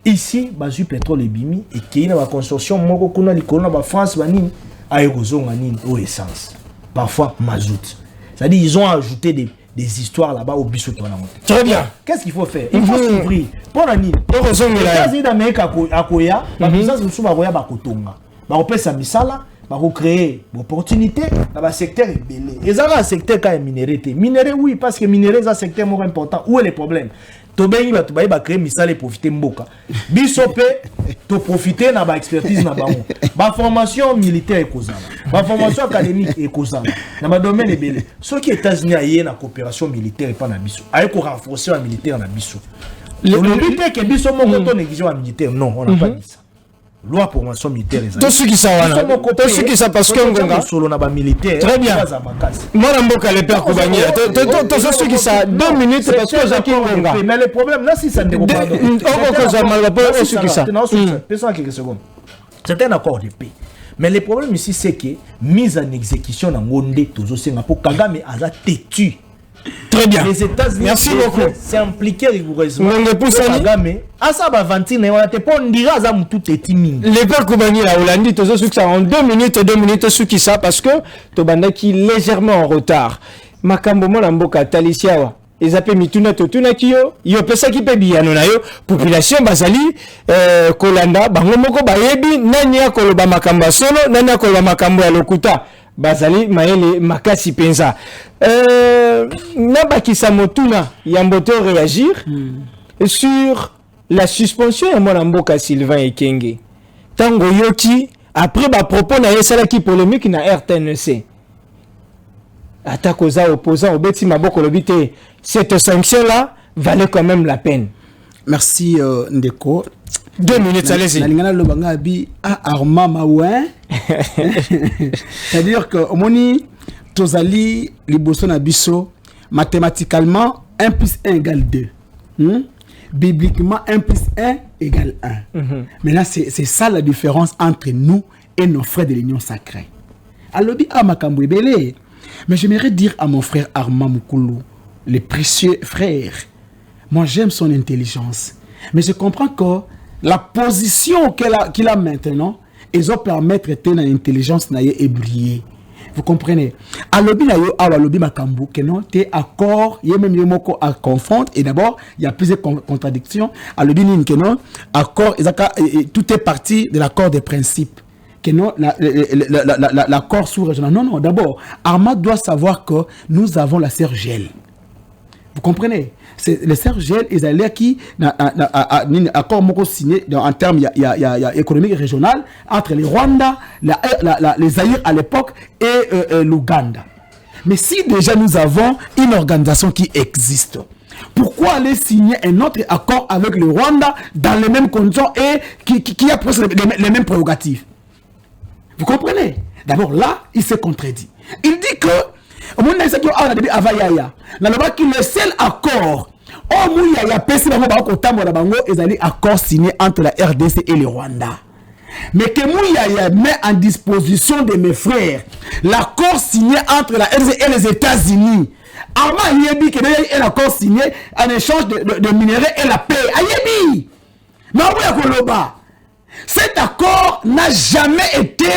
ici bazu pétrole bimi et qui na ba consortium moko kuna likolo na ba France banini ayekozonga nini au essence parfois mazout. C'est-à-dire ils ont ajouté des histoires là-bas au biso toi na monté. Très bien. Qu'est-ce qu'il faut faire? Il faut s'ouvrir. Pour la nini? Les États-Unis d'Amérique akoya, la puissance de souba akoya bakotonga. Ba opesa misala, ba créer opportunité dans le secteur belé. Et ça va secteur ka minéralité. Minéré oui parce que minéré c'est un secteur moins important. Où est le problème? Tobengi ba tubayi ba créer misala et profiter mboka. Bisope to profiter na ba expertise na bango. Ba formation militaire ekozala. Ba formation académique ekozala. Na ba domaine belé. Ce qui États-Unis a yé na coopération militaire et pas na biso. Aye ko renforcer la militaire na biso. Le but que biso moko to négliger la militaire non, on n'a pas dit ça. Loi pour formation militaire tout ce qui ça wana tout ce qui ça parce que ngonga solo na ba militaire très bien moi na mboka le père Kobani tout ce qui ça 2 minutes parce que Jacques Ngonga mais le problème là si ça ne dépend pas c'est un accord de paix mais le problème ici c'est que mise en exécution na ngonde tozo senga pour Kagame aza têtu. Très bien. Les États-Unis merci beaucoup. C'est impliqué rigoureusement. Kagame, asa ba vantine on te pas on dira za mutu tetimi. Le père Kobani la Hollande tozo suki ça en 2 minutes suki ça parce que to bandaki légèrement en retard. Makambo mo na mboka talisiawa. Ezape mituna totuna kiyo yo pesa ki pe biyano na yo population bazali kolanda bango moko bayebi nani ya koloba makambo solo nani ya koloba makambo ya lokuta. Bazali maele makasi penza nabakisa motuna yambote réagir sur la suspension ya mwana mboka Sylvain Ekenge tango yoki après ba propos na yesala ki polémique na RTNC atakoza opposant obeti maboko lobité cette sanction là valait quand même la peine. Merci Ndeko. 2 minutes, allez-y. Nalingana lobanga bi Arma Maouin. C'est-à-dire que omoni tozali liboso na biso mathématiquement 1 plus 1 égale 2. Bibliquement 1 plus 1 égale 1. Mais là c'est ça la différence entre nous et nos frères de l'union sacrée. Alobi amakambo ebele. Mais j'aimerais dire à mon frère Arma Mukulu, le précieux frère, moi j'aime son intelligence. Mais je comprends que la position qu'il a maintenant, ils ont permettre de tenir l'intelligence et briller. Vous comprenez? Alobi na yo alobi makambu que non t'es accord, y a même yomoko à confondre et d'abord il y a plusieurs contradictions. Alobi ni que non accord tout est parti de l'accord des principes. Que non l'accord sous-régional. Non, d'abord Arma doit savoir que nous avons la CERGEL. Vous comprenez? C'est le CERGEL ils allaient qui accord moko signé en termes économique régional entre les Rwanda, les Zaïre à l'époque et l'Ouganda. Mais si déjà nous avons une organisation qui existe, pourquoi aller signer un autre accord avec le Rwanda dans les mêmes conditions et qui a presque les mêmes prérogatives? Vous comprenez? D'abord là, il se contredit. Il dit que le seul accord accord signé entre la RDC et le Rwanda. Mais que Mouyaya met en disposition de mes frères l'accord signé entre la RDC et les États-Unis. Arma Yebi qui est un accord signé en échange de minerais et la paix. Ayebi! Mais cet accord n'a jamais été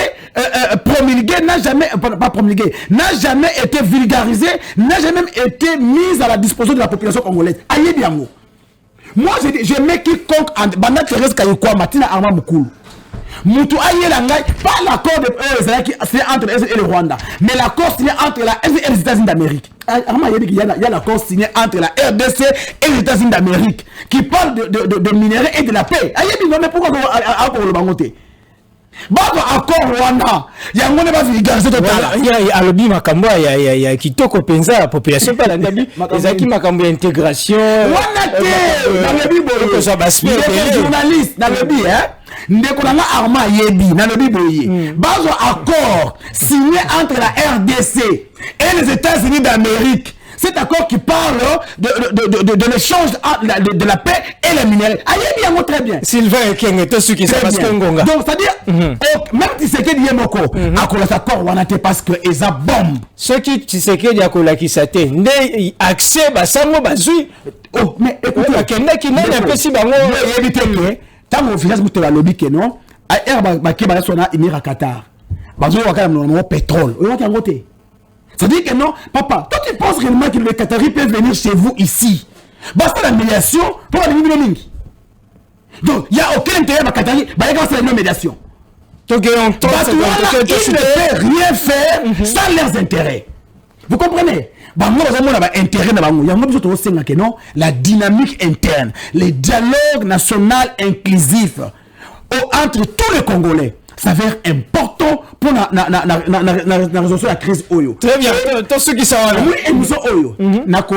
promulgué, n'a jamais été vulgarisé, n'a jamais été mis à la disposition de la population congolaise. Aïe bien mot. Moi, je mets quiconque en Banda Thérèse Kayukwa Matina Arma Mukulu. Moutou aïe l'angai, pas l'accord c'est entre les et le Rwanda, mais l'accord signé entre la RDC et les États-Unis d'Amérique. Il y a l'accord signé entre la RDC et les États-Unis d'Amérique qui parle de minerais et de la paix. Aïe, mais pourquoi on le bangoté? Bato accord Rwanda, il y a un monde qui va vulgariser total. Il y a alobi makambo il y a kitoko penza la population pas landabi ezaki makambo intégration. Rwanda dans le bibo les journalistes dans le bibo Ndekolanga Arma Yebi dans le bibo bazo accord signé entre la RDC et les États-Unis d'Amérique. cet accord qui parle de l'échange de la paix et les minéraux. Aïe, bien, très bien. Sylvain Ekenge, tout ce qui se passe au Ngonga. Donc, c'est-à-dire, même Tshisekedi Yemoko, à cause de l'accord, on a été parce que ils a bombe. Ceux qui Tshisekedi a collé qui s'attendent, ne accès, bah, ça m'a bazui. Oh, mais écoutez, qui n'a pas si bango. évitez que, tant que finance vous te la lobby que non, à air baké ba sona imir à Qatar. Bazo wakala mon pétrole. On va voter. Ça dit que non, papa, toi tu penses réellement que les Qataris peuvent venir chez vous ici. Basta la médiation pour la mingi. Donc, il n'y a aucun intérêt à Qatari, bah il y a quand une médiation. Donc ils ne peuvent rien faire sans leurs intérêts. Vous comprenez? La dynamique interne, le dialogue national inclusif entre tous les Congolais s'avère important pour la résolution de la crise Oyo. Très bien, tous ceux qui sont là. Oui, et nous sommes Oyo.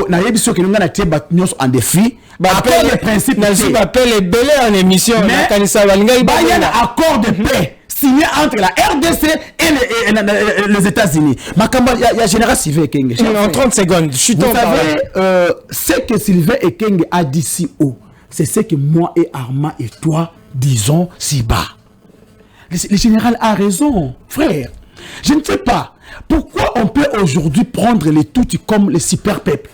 Na émission que nous avons en défi. Après les principes, nous appelle les belés en émission. Mais il y a un accord de paix signé entre la RDC et les États-Unis. Il y a Général Sylvain Ekenge. En 30 secondes, je suis tombé. Vous savez, ce que Sylvain Ekenge a dit si haut, c'est ce que moi et Armand et toi disons si bas. Le général a raison, frère. Je ne sais pas pourquoi on peut aujourd'hui prendre les Tutsis comme les super peuples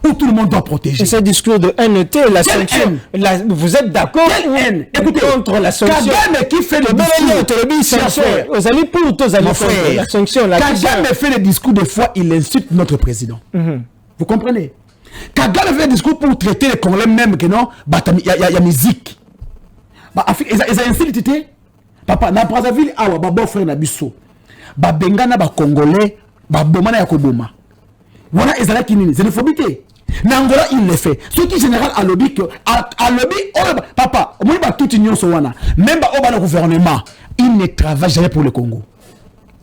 où tout le monde doit protéger. Ce discours de NT, la sanction. Vous êtes d'accord contre la sanction? Kagame qui fait le discours. Vous allez pour tous aller contre la sanction. Kagame fait le discours de fois, il insulte notre président. Vous comprenez? Kagame fait le discours pour traiter les Congolais même que non, il y a musique. Ils ont insulté. Papa, na Brazzaville, awa, ba frère na biso. Ba bengana ba Congolais, ba bomana ya koboma. Voilà, ezala kinini, xénophobie. Nangola, il le fait. Ce qui général a lobby que, a lobby, papa, moi, ba toute union so wana. Même ba oba le gouvernement, il ne travaille jamais pour le Congo.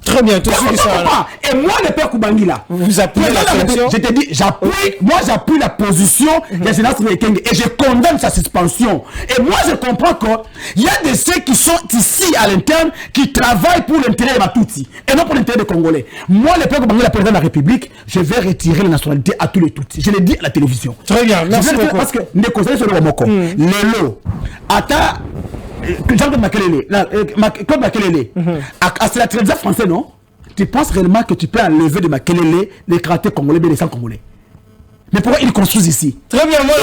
Très bien, tout ce qui sont là. Et moi, le père Koubangila, vous appuyez la sanction. Je te dis, j'appuie la position des généraux Ekenge et je condamne sa suspension. Et moi, je comprends qu'il y a de ceux qui sont ici à l'interne qui travaillent pour l'intérêt de Batouti et non pour l'intérêt des Congolais. Moi, le père Koubangila, président de la République, je vais retirer la nationalité à tous les Tutsis. Je l'ai dit à la télévision. Très bien, merci beaucoup. Parce que ne causez sur le Wamoko. Lelo, Ata. Claude Makelele, c'est la télévision française, non? Tu penses réellement que tu peux enlever de Makelele les caractères congolais et les sangs congolais? Mais pourquoi ils construisent ici? Très bien, moi,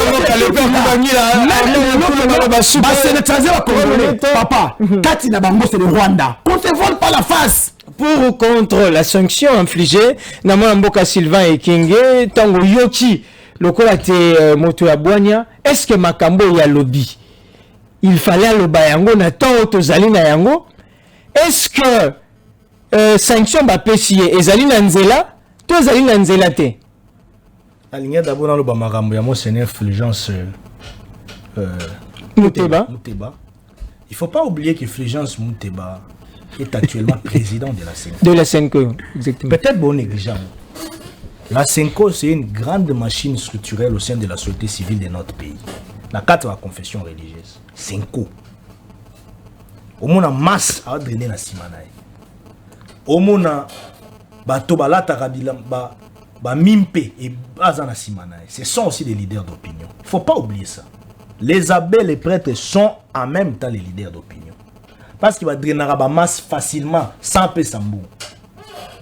c'est le transit congolais. Papa, Katina Bango, c'est le Rwanda. Qu'on ne se vole pas la face. Pour ou contre la sanction infligée, Namona Mboka Sylvain Ekenge, Tango Yoki, le colate Moto Abouania, est-ce que Makambo y a lobby? Il fallait le bayango na temps tozali na yango. Est-ce que sanction ba pesier ezali na nzela tozali na nzela te? Aligné d'abord dans le bamarambo ya mo seigneur Fulgence Mouteba. Il faut pas oublier que Fulgence Mouteba est actuellement président de la CENCO. De la CENCO, exactement. Peut-être bon négligent. La CENCO, c'est une grande machine structurelle au sein de la société civile de notre pays. La 4 confession religieuse. CENCO. Au moins, la masse a drainé la simanaï. Au moins, bato balata kabila ba mimpe et bazana simanaï. Ce sont aussi des leaders d'opinion. Il faut pas oublier ça. Les abbés, les prêtres sont en même temps les leaders d'opinion. Parce qu'il va drainer la masse facilement, sans paix sans bout.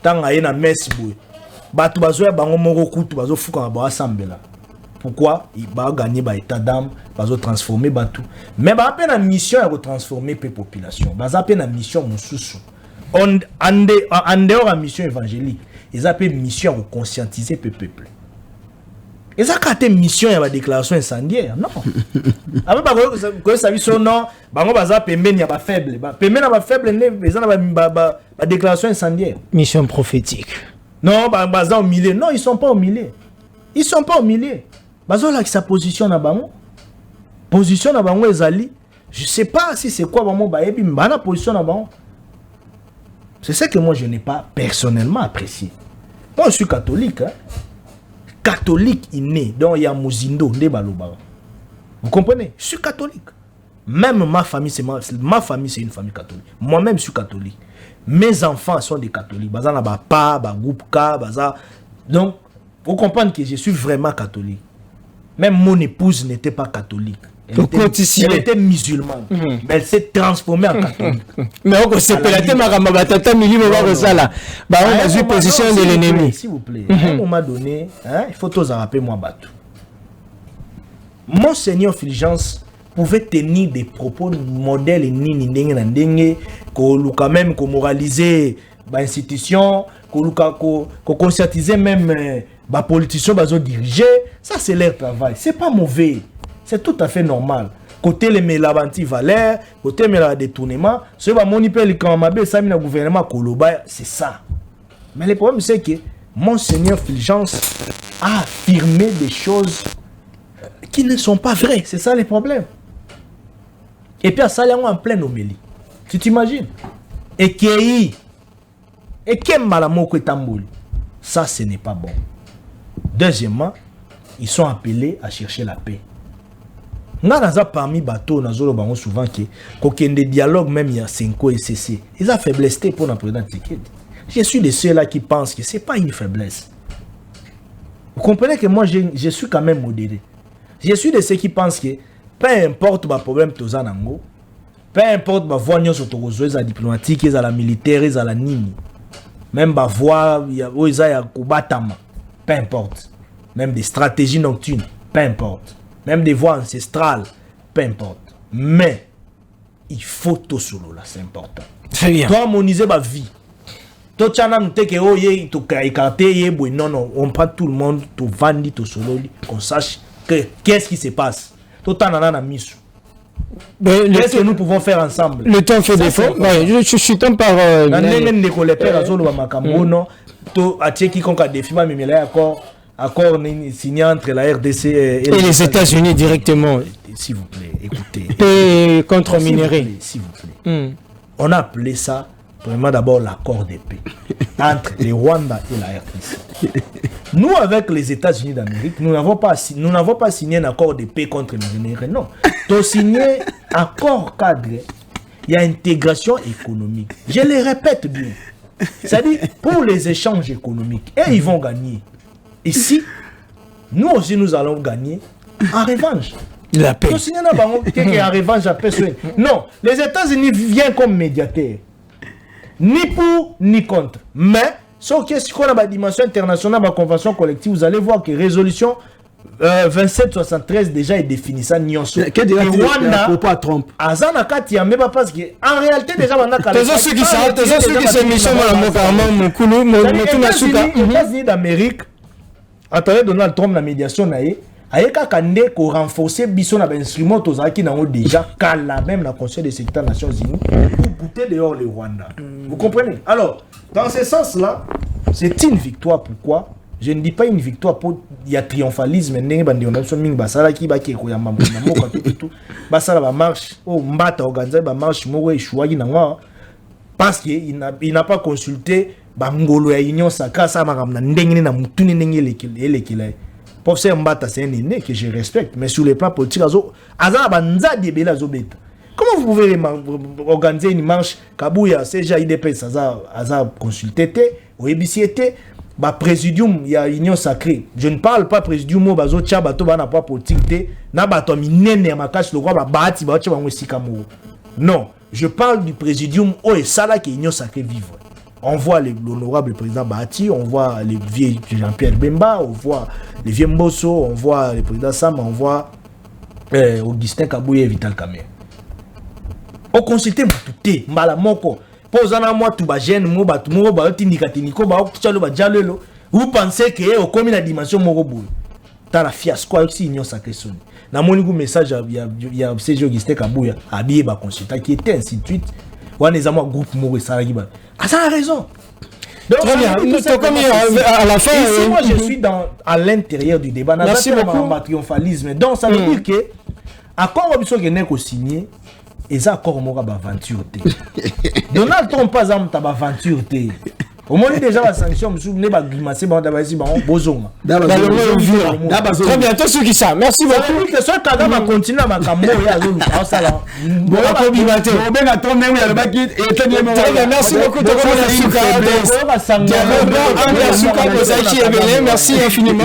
Tant qu'il y a une messe, bato bazoya bango moko kutu bazo fuka ba asambela. Pourquoi il va gagner ba état d'âme, bazo transformer batou. Mais ba peine la mission à transformer la population. Ba peine la mission mususu. En dehors la mission évangélique, ils appellent mission à conscientiser le peuple. Ils ont une mission à la déclaration incendiaire. Non. Après, quand ça dit son nom, bango baza pembeni ya ba faible. Pembeni ya ba faible ils ont la déclaration incendiaire. Mission prophétique. Non, baza au milieu. Non, ils sont pas au milieu. Ils sont pas au milieu. Bazo là qui sa position na bango. Position na bango ezali. Je sais pas si c'est quoi bango ba yebi mbana position na bango. C'est ça que moi je n'ai pas personnellement apprécié. Moi je suis catholique, hein. Catholique inné, donc il y a Mozindo, vous comprenez? Je suis catholique. Même ma famille, c'est une famille catholique. Moi-même, je suis catholique. Mes enfants sont des catholiques. Baza na ba pa, ba groupe K, baza. Donc, Vous comprenez que je suis vraiment catholique. Même mon épouse n'était pas catholique. Elle était musulmane. Mais elle s'est transformée en catholique. Mais on se peut la tête ma tata milimo va ça là. Bah on a vu position de l'ennemi. S'il vous plaît. À un moment donné, il faut tous rappeler moi bateau. Monseigneur Fulgence pouvait tenir des propos modèles et nini quand même qu'on moraliser l'institution, qu'on conscientiser même les politiciens qui diriger. Ça c'est leur travail. C'est pas mauvais. C'est tout à fait normal. Côté les mélabanti valeurs, côté les détournements, ce qui mon hyper le camabé, ça le gouvernement Koloba, c'est ça. Mais le problème c'est que Monseigneur Fulgence a affirmé des choses qui ne sont pas vraies. C'est ça le problème. Et puis à ça, il y a en pleine homélie. Tu t'imagines? Et qui malamoko tambouli. Ça, ce n'est pas bon. Deuxièmement, ils sont appelés à chercher la paix. Nous avons parmi bateaux, nous avons souvent que des dialogues, même il y a 5 ans et CC. Ils ont faiblesse pour le président Tshisekedi. Je suis de ceux-là qui pensent que ce n'est pas une faiblesse. Vous comprenez que moi, je suis quand même modéré. Je suis de ceux qui pensent que peu importe le problème que tu as, peu importe la voie diplomatique, la militaire, la nini, même la voie, peu importe. Même des stratégies nocturnes, peu importe. Même des voies ancestrales, peu importe. Mais il faut tout solo là, c'est important. Très bien. Toi, harmoniser ma vie. Toi, tu as non, on prend tout le monde, tu vendis, tu solo, qu'on sache qu'est-ce qui se passe. Toi, tu as un misu. Qu'est-ce que nous pouvons faire ensemble? Le temps fait défaut. Ouais, je suis tombé par. Accord signé entre la RDC et les États-Unis directement. S'il vous plaît, écoutez. Paix contre minerai. S'il vous plaît. On a appelé ça vraiment d'abord l'accord de paix entre le Rwanda et la RDC. Nous, avec les États-Unis d'Amérique, nous n'avons pas signé un accord de paix contre le minerai. Non. Nous avons signé un accord cadre. Il y a intégration économique. Je le répète bien. C'est-à-dire, pour les échanges économiques, et ils vont gagner. Ici, nous aussi, nous allons gagner en revanche. La paix. En revanche, non, les États-Unis viennent comme médiateurs. Ni pour, ni contre. Mais, sauf que qu'on a la dimension internationale, la convention collective, vous allez voir que résolution 2773 déjà est définie. Ça, Nyonso. Rwanda, pas Trump. Azana Katia, mais pas parce que, en réalité, déjà, on a les ceux qui sont les États-Unis d'Amérique, attendez Donald Trump la médiation naé ayeka kande ko renforcer biso na ba instrument tozaki nango déjà kala même la Conseil de sécurité des Nations Unies pour bouter dehors le Rwanda. Vous comprenez? Alors, dans ce sens-là, c'est une victoire. Pourquoi? Je ne dis pas une victoire pour il y a triomphalisme ndenge bandi on a so mingi basala ki ba ke ko ya mambo na moka tout basala ba marche o mbata organiser ba marche moko échouaki nango parce que il n'a pas consulté bangolo ya union sacrée ça makamna ndenge na mutuni ndenge elekela professeur Mbata c'est un aîné que je respecte mais sur le plan politique azana banzadi bela zobeta. Comment vous pouvez organiser une marche Kabuya CJ IDPS aza consulté au EBCT ba présidium il y a union sacrée. Je ne parle pas présidium bazo tia bato bana pas politique té na bato minene ya makashi lokwa ba bati ba tia bango sikamo. Non, je parle du présidium o et sala qui union sacrée vivre. On voit l'honorable président Bahati, on voit les vieux Jean-Pierre Bemba, on voit les vieux Mbosso, on voit le président Sam, on voit Augustin Kabouye et Vital Kamerhe. On consulte tout malamoko. Posana moi tout ba jeune mo ba tout mo ba tindikatiniko ba okchalo ba jalelo. Vous pensez que au comme la dimension moko boule. Dans la fiasco aussi union sacrée sonne. Na moni ku message il y a CG Augustin Kabouya habillé ba consultant qui était ainsi de suite. On les a moi groupe moko salagi ba. Ah, ça a raison. Donc, très bien. À la fin, ici, moi, je suis à l'intérieur du débat. Merci beaucoup. Triomphalisme. Donc, ça veut dire que, accord au qui n'est signé, et ça, accord au aventure. Donald Trump, pas exemple, aventure. Au moins déjà la sanction me souvenez ba grimacer ba d'abasi ba bozonga. Très bientôt ceux qui ça. Merci beaucoup. Que ce Kagame va continuer à makambo ya zolu ça là. Bon ko bimate. Ben attends mais oui, le mec et Très bien, merci beaucoup de merci infiniment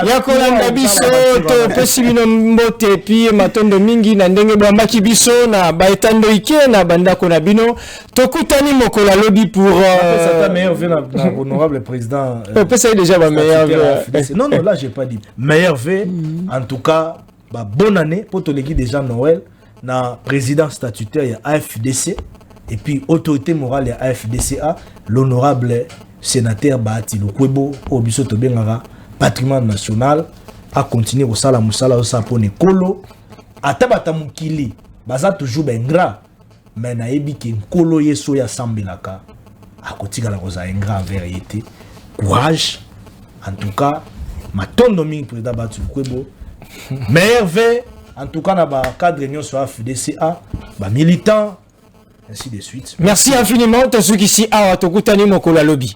yakolanda biso topesi bino mbote puis matondo mingi na ndenge bwambaki biso na baetando ike na bandako na bino tokutani mokolo alobi pour ça meilleur vœu na honorable président ça déjà ba meilleur vœu. Non là j'ai pas dit meilleur vœu en tout cas bonne année pour tous les guides déjà Noël na président statutaire ya AFDC et puis autorité morale ya AFDCA l'honorable sénateur Bahati Lukwebo Obiso Tobengara patrimoine national a continuer au sala musala au sapone kolo atabata mukili baza toujours bengra mais na yebi ke kolo yeso ya sambelaka akotika la koza engra en vérité courage en tout cas matondo mingi président Bahati Lukwebo meilleur vœu en tout cas na ba cadre réunion sur AFDCA ba militant ainsi de suite. Merci infiniment to ceux qui si awa tokutani mokolo lobi.